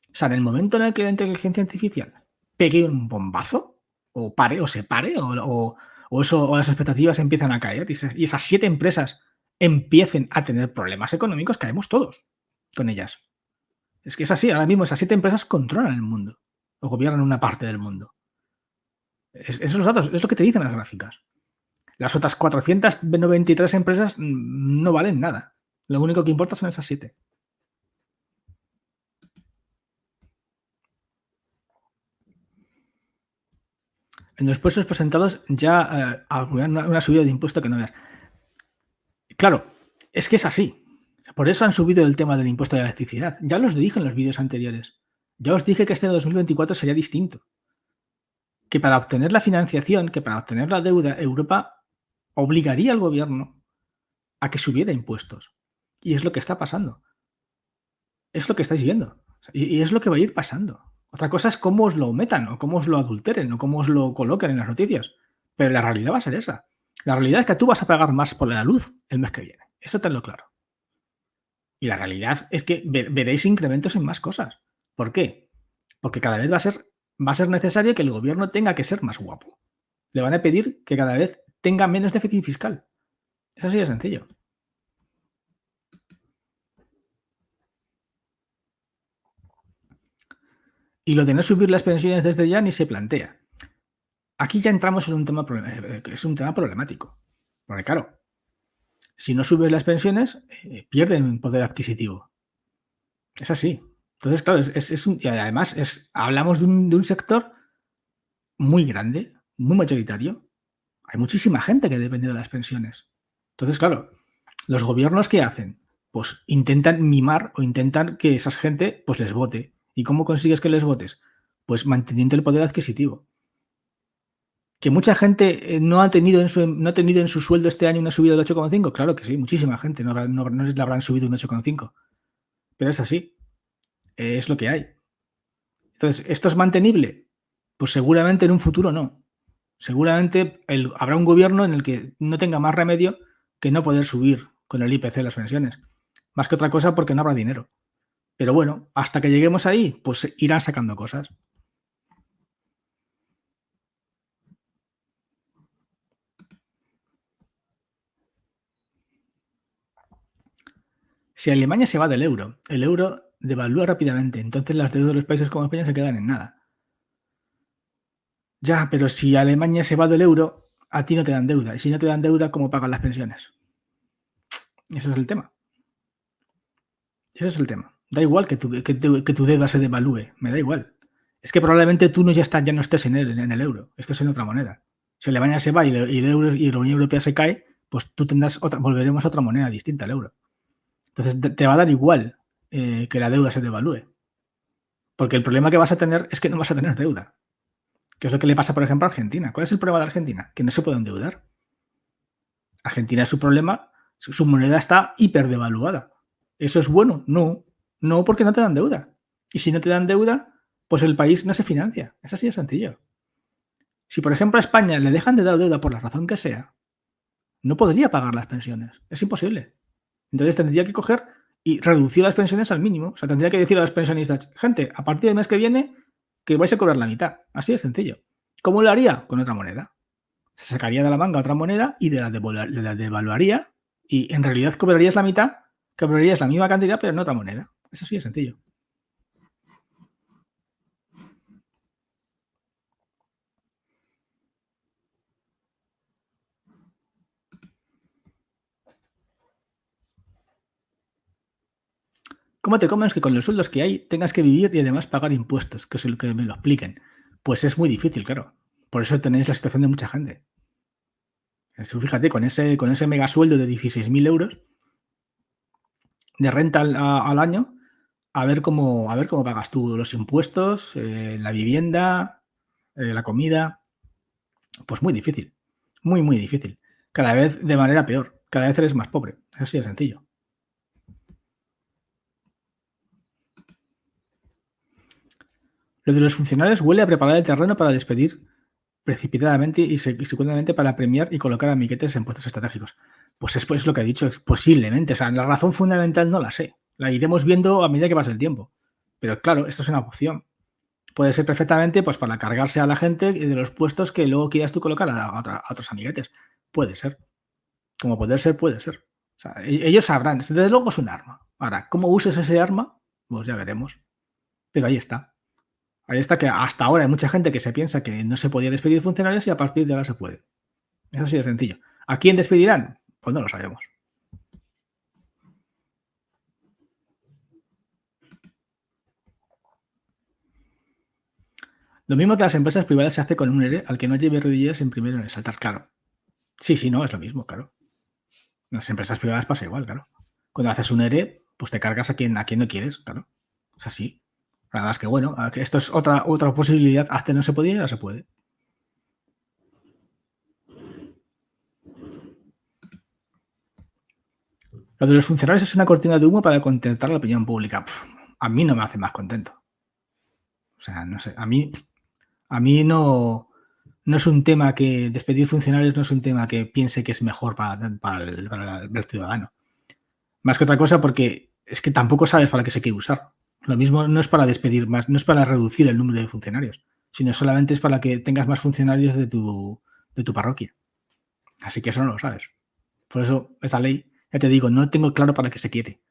O sea, en el momento en el que la inteligencia artificial pegue un bombazo, o pare, o se pare, o las expectativas empiezan a caer, y esas 7 empresas empiecen a tener problemas económicos, caemos todos con ellas. Es que es así, ahora mismo esas 7 empresas controlan el mundo o gobiernan una parte del mundo. Esos los datos, es lo que te dicen las gráficas. Las otras 493 empresas no valen nada. Lo único que importa son esas 7. En los puestos presentados ya una subida de impuesto que no veas. Claro, es que es así. Por eso han subido el tema del impuesto de la electricidad. Ya los dije en los vídeos anteriores. Ya os dije que este 2024 sería distinto. Que para obtener la financiación, que para obtener la deuda, Europa obligaría al gobierno a que subiera impuestos. Y es lo que está pasando. Es lo que estáis viendo. Y es lo que va a ir pasando. Otra cosa es cómo os lo metan, o cómo os lo adulteren, o cómo os lo coloquen en las noticias. Pero la realidad va a ser esa. La realidad es que tú vas a pagar más por la luz el mes que viene. Eso tenlo claro. Y la realidad es que veréis incrementos en más cosas. ¿Por qué? Porque cada vez va a ser necesario que el gobierno tenga que ser más guapo. Le van a pedir que cada vez tenga menos déficit fiscal. Es así de sencillo. Y lo de no subir las pensiones desde ya ni se plantea. Aquí ya entramos en un tema es un tema problemático. Porque claro, si no subes las pensiones, pierden poder adquisitivo. Es así. Entonces, claro, y además hablamos de un sector muy grande, muy mayoritario. Hay muchísima gente que depende de las pensiones. Entonces, claro, los gobiernos, ¿qué hacen? Pues intentan mimar o intentan que esa gente pues les vote. ¿Y cómo consigues que les votes? Pues manteniendo el poder adquisitivo. ¿Que mucha gente no ha tenido en su sueldo este año una subida del 8,5? Claro que sí, muchísima gente no les le habrán subido un 8,5. Pero es así, es lo que hay. Entonces, ¿esto es mantenible? Pues seguramente en un futuro no. Seguramente habrá un gobierno en el que no tenga más remedio que no poder subir con el IPC las pensiones. Más que otra cosa porque no habrá dinero. Pero bueno, hasta que lleguemos ahí, pues irán sacando cosas. Si Alemania se va del euro, el euro devalúa rápidamente, entonces las deudas de los países como España se quedan en nada. Ya, pero si Alemania se va del euro, a ti no te dan deuda. Y si no te dan deuda, ¿cómo pagan las pensiones? Ese es el tema. Ese es el tema. Da igual que tu deuda se devalúe, me da igual. Es que probablemente tú ya no estés en el euro, estés en otra moneda. Si Alemania se va y la Unión Europea se cae, pues tú volveremos a otra moneda distinta al euro. Entonces te va a dar igual que la deuda se devalúe. Porque el problema que vas a tener es que no vas a tener deuda. Que es lo que le pasa, por ejemplo, a Argentina. ¿Cuál es el problema de Argentina? Que no se puede endeudar. Argentina es su problema, su moneda está hiperdevaluada. ¿Eso es bueno? No. No, porque no te dan deuda. Y si no te dan deuda, pues el país no se financia. Es así de sencillo. Si, por ejemplo, a España le dejan de dar deuda por la razón que sea, no podría pagar las pensiones. Es imposible. Entonces tendría que coger y reducir las pensiones al mínimo. O sea, tendría que decir a los pensionistas, gente, a partir del mes que viene, que vais a cobrar la mitad. Así de sencillo. ¿Cómo lo haría? Con otra moneda. Se sacaría de la manga otra moneda y la devaluaría y en realidad cobrarías la mitad, cobrarías la misma cantidad, pero en otra moneda. Eso sí es sencillo. ¿Cómo te comes que con los sueldos que hay tengas que vivir y además pagar impuestos? Que es lo que me lo expliquen. Pues es muy difícil, claro. Por eso tenéis la situación de mucha gente. Eso, fíjate, con ese mega sueldo de 16.000 euros de renta al año, a ver cómo pagas tú los impuestos, la vivienda, la comida. Pues muy difícil. Muy, muy difícil. Cada vez de manera peor. Cada vez eres más pobre. Es así de sencillo. Lo de los funcionarios huele a preparar el terreno para despedir precipitadamente y secundamente para premiar y colocar amiguetes en puestos estratégicos. Pues es lo que he dicho, posiblemente. O sea, la razón fundamental no la sé. La iremos viendo a medida que pase el tiempo. Pero claro, esto es una opción. Puede ser perfectamente pues para cargarse a la gente de los puestos que luego quieras tú colocar a otros amiguetes. Puede ser. Como puede ser, puede ser. O sea, ellos sabrán, desde luego es un arma. Ahora, ¿cómo uses ese arma? Pues ya veremos. Pero ahí está. Ahí está que hasta ahora hay mucha gente que se piensa que no se podía despedir funcionarios y a partir de ahora se puede. Es así de sencillo. ¿A quién despedirán? Pues no lo sabemos. Lo mismo que las empresas privadas se hace con un ERE al que no lleve rodillas en primero en el saltar, claro. Sí, sí, no, es lo mismo, claro. En las empresas privadas pasa igual, claro. Cuando haces un ERE, pues te cargas a quien no quieres, claro. Es así. La verdad es que bueno, esto es otra posibilidad. Hasta no se podía y ahora se puede. Lo de los funcionarios es una cortina de humo para contentar a la opinión pública. A mí no me hace más contento. O sea, no sé, a mí no es un tema que despedir funcionarios no es un tema que piense que es mejor para el ciudadano. Más que otra cosa porque es que tampoco sabes para qué se quiere usar. Lo mismo no es para despedir más, no es para reducir el número de funcionarios, sino solamente es para que tengas más funcionarios de tu parroquia. Así que eso no lo sabes. Por eso esta ley, ya te digo, no tengo claro para qué se quiere.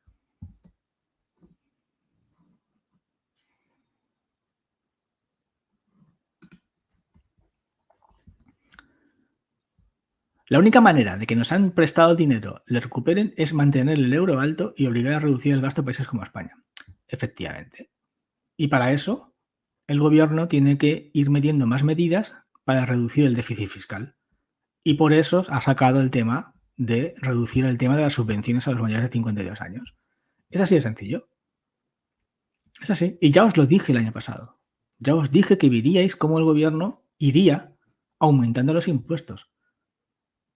La única manera de que nos han prestado dinero le recuperen es mantener el euro alto y obligar a reducir el gasto a países como España. Efectivamente. Y para eso, el gobierno tiene que ir metiendo más medidas para reducir el déficit fiscal. Y por eso ha sacado el tema de reducir el tema de las subvenciones a los mayores de 52 años. Es así de sencillo. Es así. Y ya os lo dije el año pasado. Ya os dije que veríais cómo el gobierno iría aumentando los impuestos.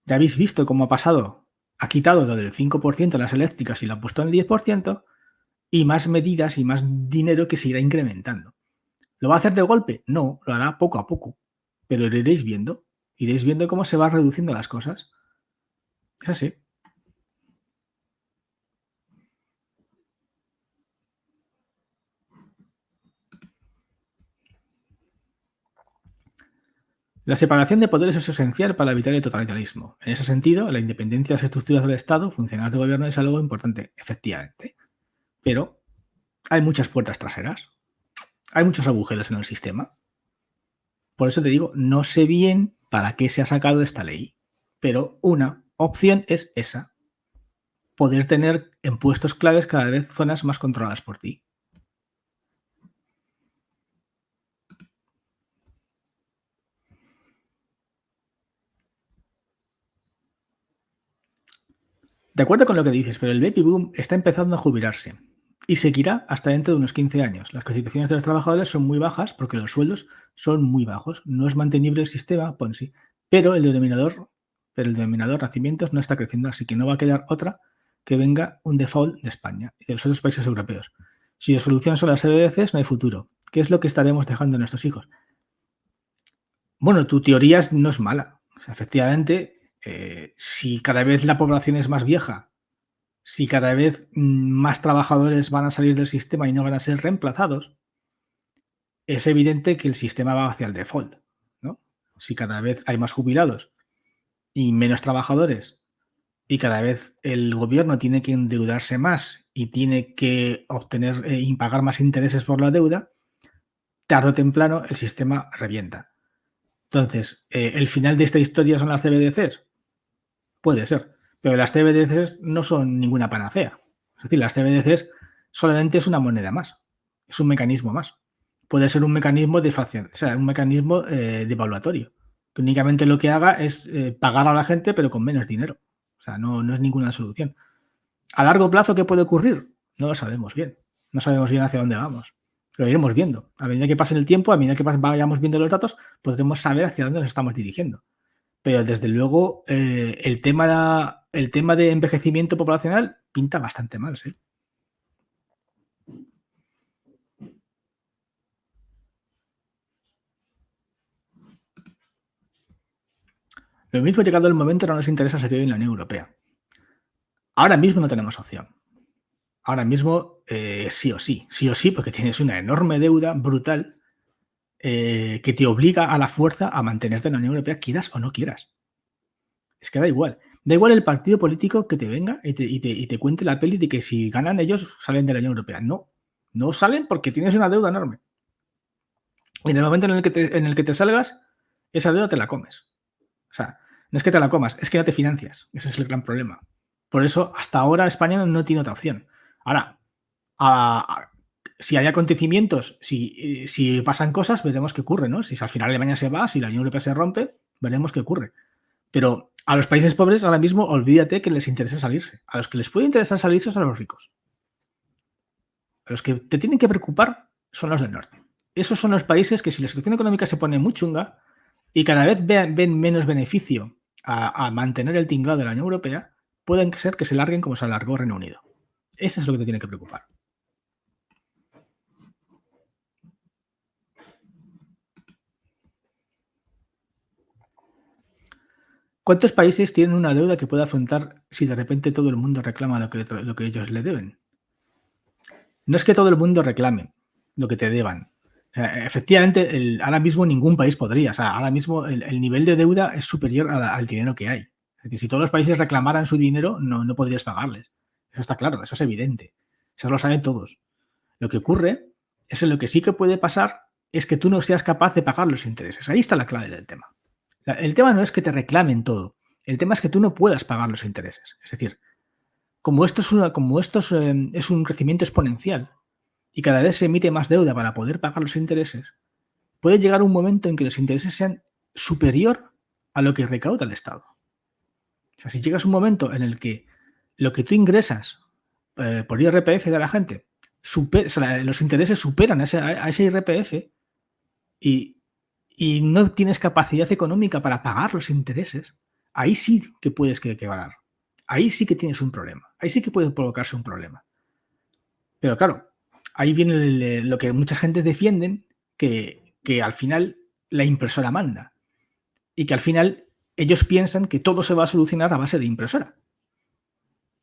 Ya habéis visto cómo ha pasado. Ha quitado lo del 5% a las eléctricas y lo ha puesto en el 10% y más medidas y más dinero que se irá incrementando. ¿Lo va a hacer de golpe? No, lo hará poco a poco. Pero lo iréis viendo. Iréis viendo cómo se van reduciendo las cosas. Es así. La separación de poderes es esencial para evitar el totalitarismo. En ese sentido, la independencia de las estructuras del Estado, funcionarios de gobierno, es algo importante, efectivamente. Pero hay muchas puertas traseras. Hay muchos agujeros en el sistema. Por eso te digo, no sé bien para qué se ha sacado esta ley. Pero una opción es esa. Poder tener en puestos claves cada vez zonas más controladas por ti. De acuerdo con lo que dices, pero el baby boom está empezando a jubilarse y seguirá hasta dentro de unos 15 años. Las cotizaciones de los trabajadores son muy bajas porque los sueldos son muy bajos. No es mantenible el sistema, pues sí, pero el denominador nacimientos no está creciendo, así que no va a quedar otra que venga un default de España y de los otros países europeos. Si la solución son las EBDCs, no hay futuro. ¿Qué es lo que estaremos dejando a nuestros hijos? Bueno, tu teoría no es mala. O sea, efectivamente, si cada vez la población es más vieja, si cada vez más trabajadores van a salir del sistema y no van a ser reemplazados, es evidente que el sistema va hacia el default, ¿no? Si cada vez hay más jubilados y menos trabajadores y cada vez el gobierno tiene que endeudarse más y tiene que obtener y pagar más intereses por la deuda, tarde o temprano el sistema revienta. Entonces, ¿el final de esta historia son las CBDCs? Puede ser, pero las CBDCs no son ninguna panacea. Es decir, las CBDCs solamente es una moneda más, es un mecanismo más. Puede ser un mecanismo un mecanismo devaluatorio, que únicamente lo que haga es pagar a la gente, pero con menos dinero. O sea, no es ninguna solución. ¿A largo plazo qué puede ocurrir? No lo sabemos bien. No sabemos bien hacia dónde vamos. Lo iremos viendo. A medida que pase el tiempo, a medida que vayamos viendo los datos, podremos saber hacia dónde nos estamos dirigiendo. Pero desde luego el tema de envejecimiento poblacional pinta bastante mal, sí. Lo mismo, llegado el momento, no nos interesa seguir en la Unión Europea. Ahora mismo no tenemos opción. Ahora mismo sí o sí, porque tienes una enorme deuda brutal que te obliga a la fuerza a mantenerte en la Unión Europea, quieras o no quieras. Es que da igual. Da igual el partido político que te venga y te cuente la peli de que si ganan ellos salen de la Unión Europea. No, no salen porque tienes una deuda enorme. Y en el momento en el que te salgas, esa deuda te la comes. O sea, no es que te la comas, es que no te financias. Ese es el gran problema. Por eso, hasta ahora España no tiene otra opción. Ahora, si hay acontecimientos, si pasan cosas, veremos qué ocurre, ¿no? Si al final Alemania se va, si la Unión Europea se rompe, veremos qué ocurre. Pero a los países pobres ahora mismo olvídate que les interesa salirse. A los que les puede interesar salirse son a los ricos. A los que te tienen que preocupar son los del norte. Esos son los países que si la situación económica se pone muy chunga y cada vez ven menos beneficio a mantener el tinglado de la Unión Europea, pueden ser que se larguen como se alargó Reino Unido. Eso es lo que te tiene que preocupar. ¿Cuántos países tienen una deuda que pueda afrontar si de repente todo el mundo reclama lo que ellos le deben? No es que todo el mundo reclame lo que te deban. Efectivamente, ahora mismo ningún país podría. O sea, ahora mismo el nivel de deuda es superior al dinero que hay. Es decir, si todos los países reclamaran su dinero, no podrías pagarles. Eso está claro, eso es evidente. Eso lo saben todos. Lo que ocurre es que lo que sí que puede pasar es que tú no seas capaz de pagar los intereses. Ahí está la clave del tema. El tema no es que te reclamen todo. El tema es que tú no puedas pagar los intereses. Es decir, como esto es un crecimiento exponencial y cada vez se emite más deuda para poder pagar los intereses, puede llegar un momento en que los intereses sean superior a lo que recauda el Estado. O sea, si llegas a un momento en el que lo que tú ingresas por IRPF de la gente, los intereses superan a ese IRPF y no tienes capacidad económica para pagar los intereses, ahí sí que puedes quebrar. Ahí sí que tienes un problema. Ahí sí que puede provocarse un problema. Pero claro, ahí viene lo que muchas gentes defienden, que al final la impresora manda. Y que al final ellos piensan que todo se va a solucionar a base de impresora.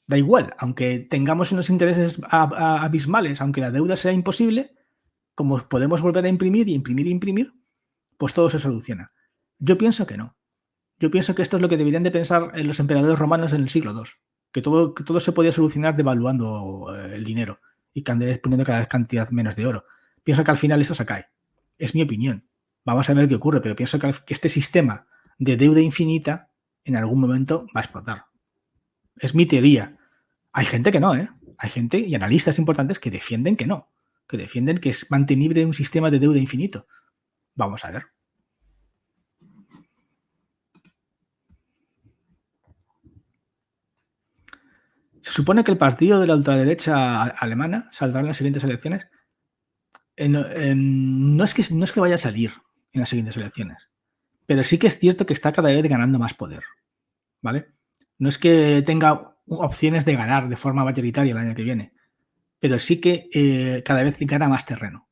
Da igual, aunque tengamos unos intereses abismales, aunque la deuda sea imposible, como podemos volver a imprimir y imprimir y imprimir, pues todo se soluciona. Yo pienso que no. Yo pienso que esto es lo que deberían de pensar los emperadores romanos en el siglo II, que todo se podía solucionar devaluando el dinero y poniendo cada vez cantidad menos de oro. Pienso que al final eso se cae. Es mi opinión. Vamos a ver qué ocurre, pero pienso que este sistema de deuda infinita en algún momento va a explotar. Es mi teoría. Hay gente que no, ¿eh? Hay gente y analistas importantes que defienden que no, que defienden que es mantenible un sistema de deuda infinito. Vamos a ver. Se supone que el partido de la ultraderecha alemana saldrá en las siguientes elecciones. No es que vaya a salir en las siguientes elecciones, pero sí que es cierto que está cada vez ganando más poder, ¿vale? No es que tenga opciones de ganar de forma mayoritaria el año que viene, pero sí que cada vez gana más terreno.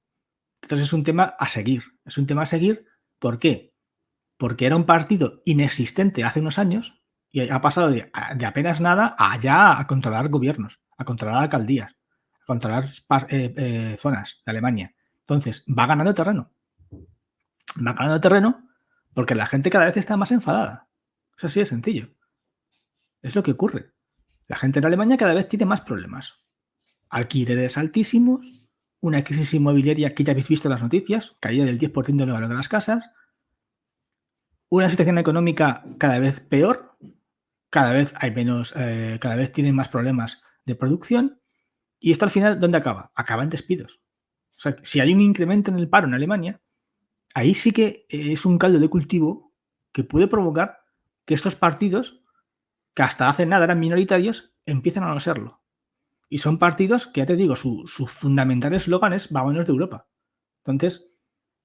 Entonces es un tema a seguir. Es un tema a seguir, ¿por qué? Porque era un partido inexistente hace unos años y ha pasado de apenas nada a ya a controlar gobiernos, a controlar alcaldías, a controlar zonas de Alemania. Entonces, va ganando terreno. Va ganando terreno porque la gente cada vez está más enfadada. Es así de sencillo. Es lo que ocurre. La gente en Alemania cada vez tiene más problemas. Alquileres altísimos, una crisis inmobiliaria que ya habéis visto en las noticias, caída del 10% del valor de las casas, una situación económica cada vez peor, cada vez hay menos, cada vez tienen más problemas de producción, y esto al final, ¿dónde acaba? Acaba en despidos. O sea, si hay un incremento en el paro en Alemania, ahí sí que es un caldo de cultivo que puede provocar que estos partidos, que hasta hace nada eran minoritarios, empiecen a no serlo. Y son partidos que, ya te digo, su fundamental eslogan es vámonos de Europa. Entonces,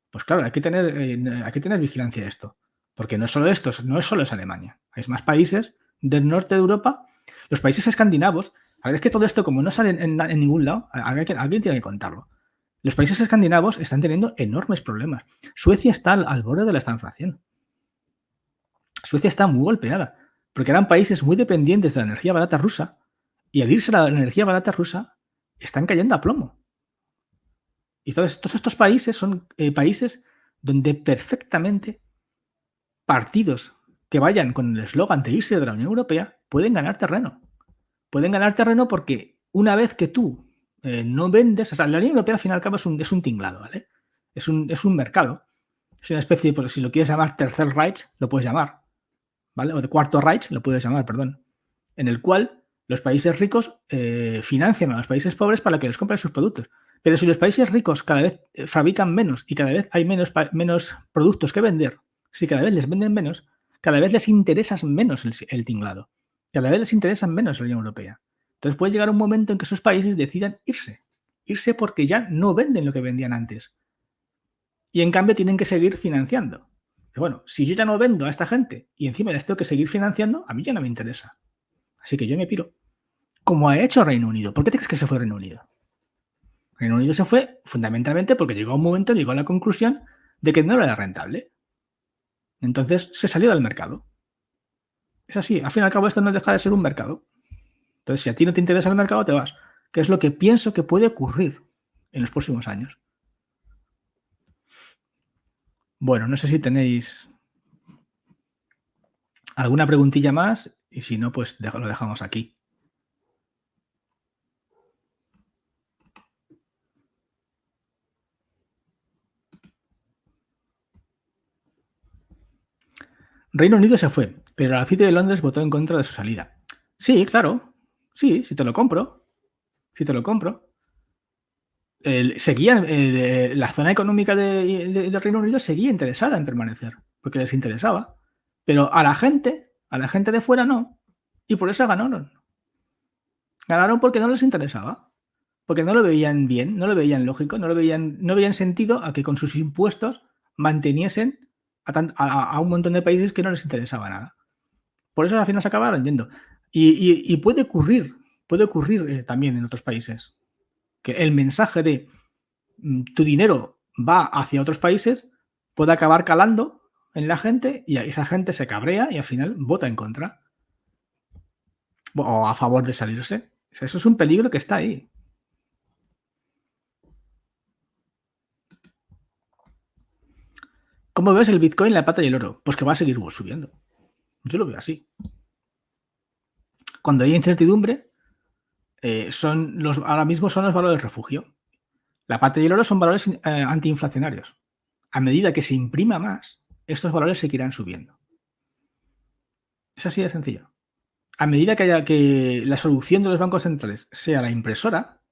pues claro, hay que tener vigilancia de esto. Porque no es solo esto, no es solo es Alemania. Hay más países del norte de Europa, los países escandinavos. A ver, es que todo esto, como no sale en ningún lado, alguien tiene que contarlo. Los países escandinavos están teniendo enormes problemas. Suecia está al borde de la estanflación. Suecia está muy golpeada, porque eran países muy dependientes de la energía barata rusa, y al irse la energía barata rusa, están cayendo a plomo. Y entonces, todos estos países son países donde perfectamente partidos que vayan con el eslogan de irse de la Unión Europea pueden ganar terreno. Pueden ganar terreno porque una vez que tú no vendes, o sea, la Unión Europea al fin y al cabo es un tinglado, ¿vale? Es un mercado. Es una especie, porque si lo quieres llamar Tercer Reich, lo puedes llamar, ¿vale? O de Cuarto Reich, lo puedes llamar, perdón. En el cual los países ricos financian a los países pobres para que les compren sus productos. Pero si los países ricos cada vez fabrican menos y cada vez hay menos productos que vender, si cada vez les venden menos, cada vez les interesa menos el tinglado. Cada vez les interesa menos la Unión Europea. Entonces puede llegar un momento en que esos países decidan irse. Irse porque ya no venden lo que vendían antes. Y en cambio tienen que seguir financiando. Bueno, si yo ya no vendo a esta gente y encima les tengo que seguir financiando, a mí ya no me interesa. Así que yo me piro. Como ha hecho Reino Unido. ¿Por qué te crees que se fue Reino Unido? Reino Unido se fue fundamentalmente porque llegó a un momento, llegó a la conclusión de que no era rentable. Entonces se salió del mercado. Es así. Al fin y al cabo esto no deja de ser un mercado. Entonces si a ti no te interesa el mercado te vas. Que es lo que pienso que puede ocurrir en los próximos años. Bueno, no sé si tenéis alguna preguntilla más y si no, pues lo dejamos aquí. Reino Unido se fue, pero la City de Londres votó en contra de su salida. Sí, claro. Sí, si te lo compro. Si te lo compro. La zona económica del Reino Unido seguía interesada en permanecer, porque les interesaba. Pero a la gente de fuera no. Y por eso ganaron. Ganaron porque no les interesaba. Porque no lo veían bien, no lo veían lógico, no veían sentido a que con sus impuestos manteniesen a un montón de países que no les interesaba nada. Por eso al final se acabaron yendo. Y puede ocurrir también en otros países. Que el mensaje de tu dinero va hacia otros países puede acabar calando en la gente y esa gente se cabrea y al final vota en contra. O a favor de salirse. O sea, eso es un peligro que está ahí. ¿Cómo ves el Bitcoin, la plata y el oro? Pues que va a seguir subiendo. Yo lo veo así. Cuando hay incertidumbre, ahora mismo son los valores refugio. La plata y el oro son valores antiinflacionarios. A medida que se imprima más, estos valores seguirán subiendo. Es así de sencillo. A medida que la solución de los bancos centrales sea la impresora,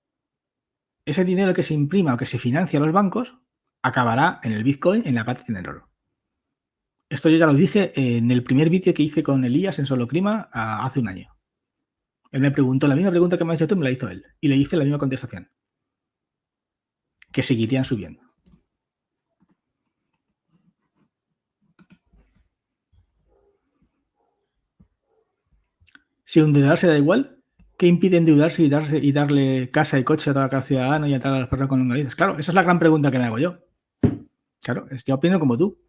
ese dinero que se imprima o que se financia a los bancos acabará en el Bitcoin, en la plata y en el oro. Esto yo ya lo dije en el primer vídeo que hice con Elías en Solo Clima hace un año. Él me preguntó la misma pregunta que me has hecho tú, me la hizo él. Y le hice la misma contestación. Que seguirían subiendo. Si endeudarse da igual, ¿qué impide endeudarse y darle casa y coche a cada ciudadano y atar a las personas con longanices? Claro, esa es la gran pregunta que me hago yo. Claro, yo opino como tú.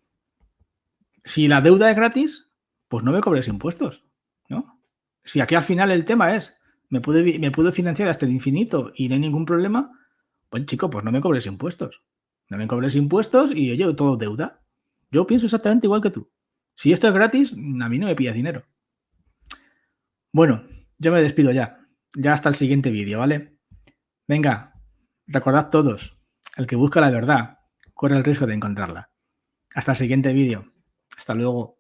Si la deuda es gratis, pues no me cobres impuestos, ¿no? Si aquí al final el tema es, me puedo financiar hasta el infinito y no hay ningún problema, pues chico, pues no me cobres impuestos. No me cobres impuestos y oye, todo deuda. Yo pienso exactamente igual que tú. Si esto es gratis, a mí no me pidas dinero. Bueno, yo me despido ya. Ya hasta el siguiente vídeo, ¿vale? Venga, recordad todos, el que busca la verdad corre el riesgo de encontrarla. Hasta el siguiente vídeo. Hasta luego.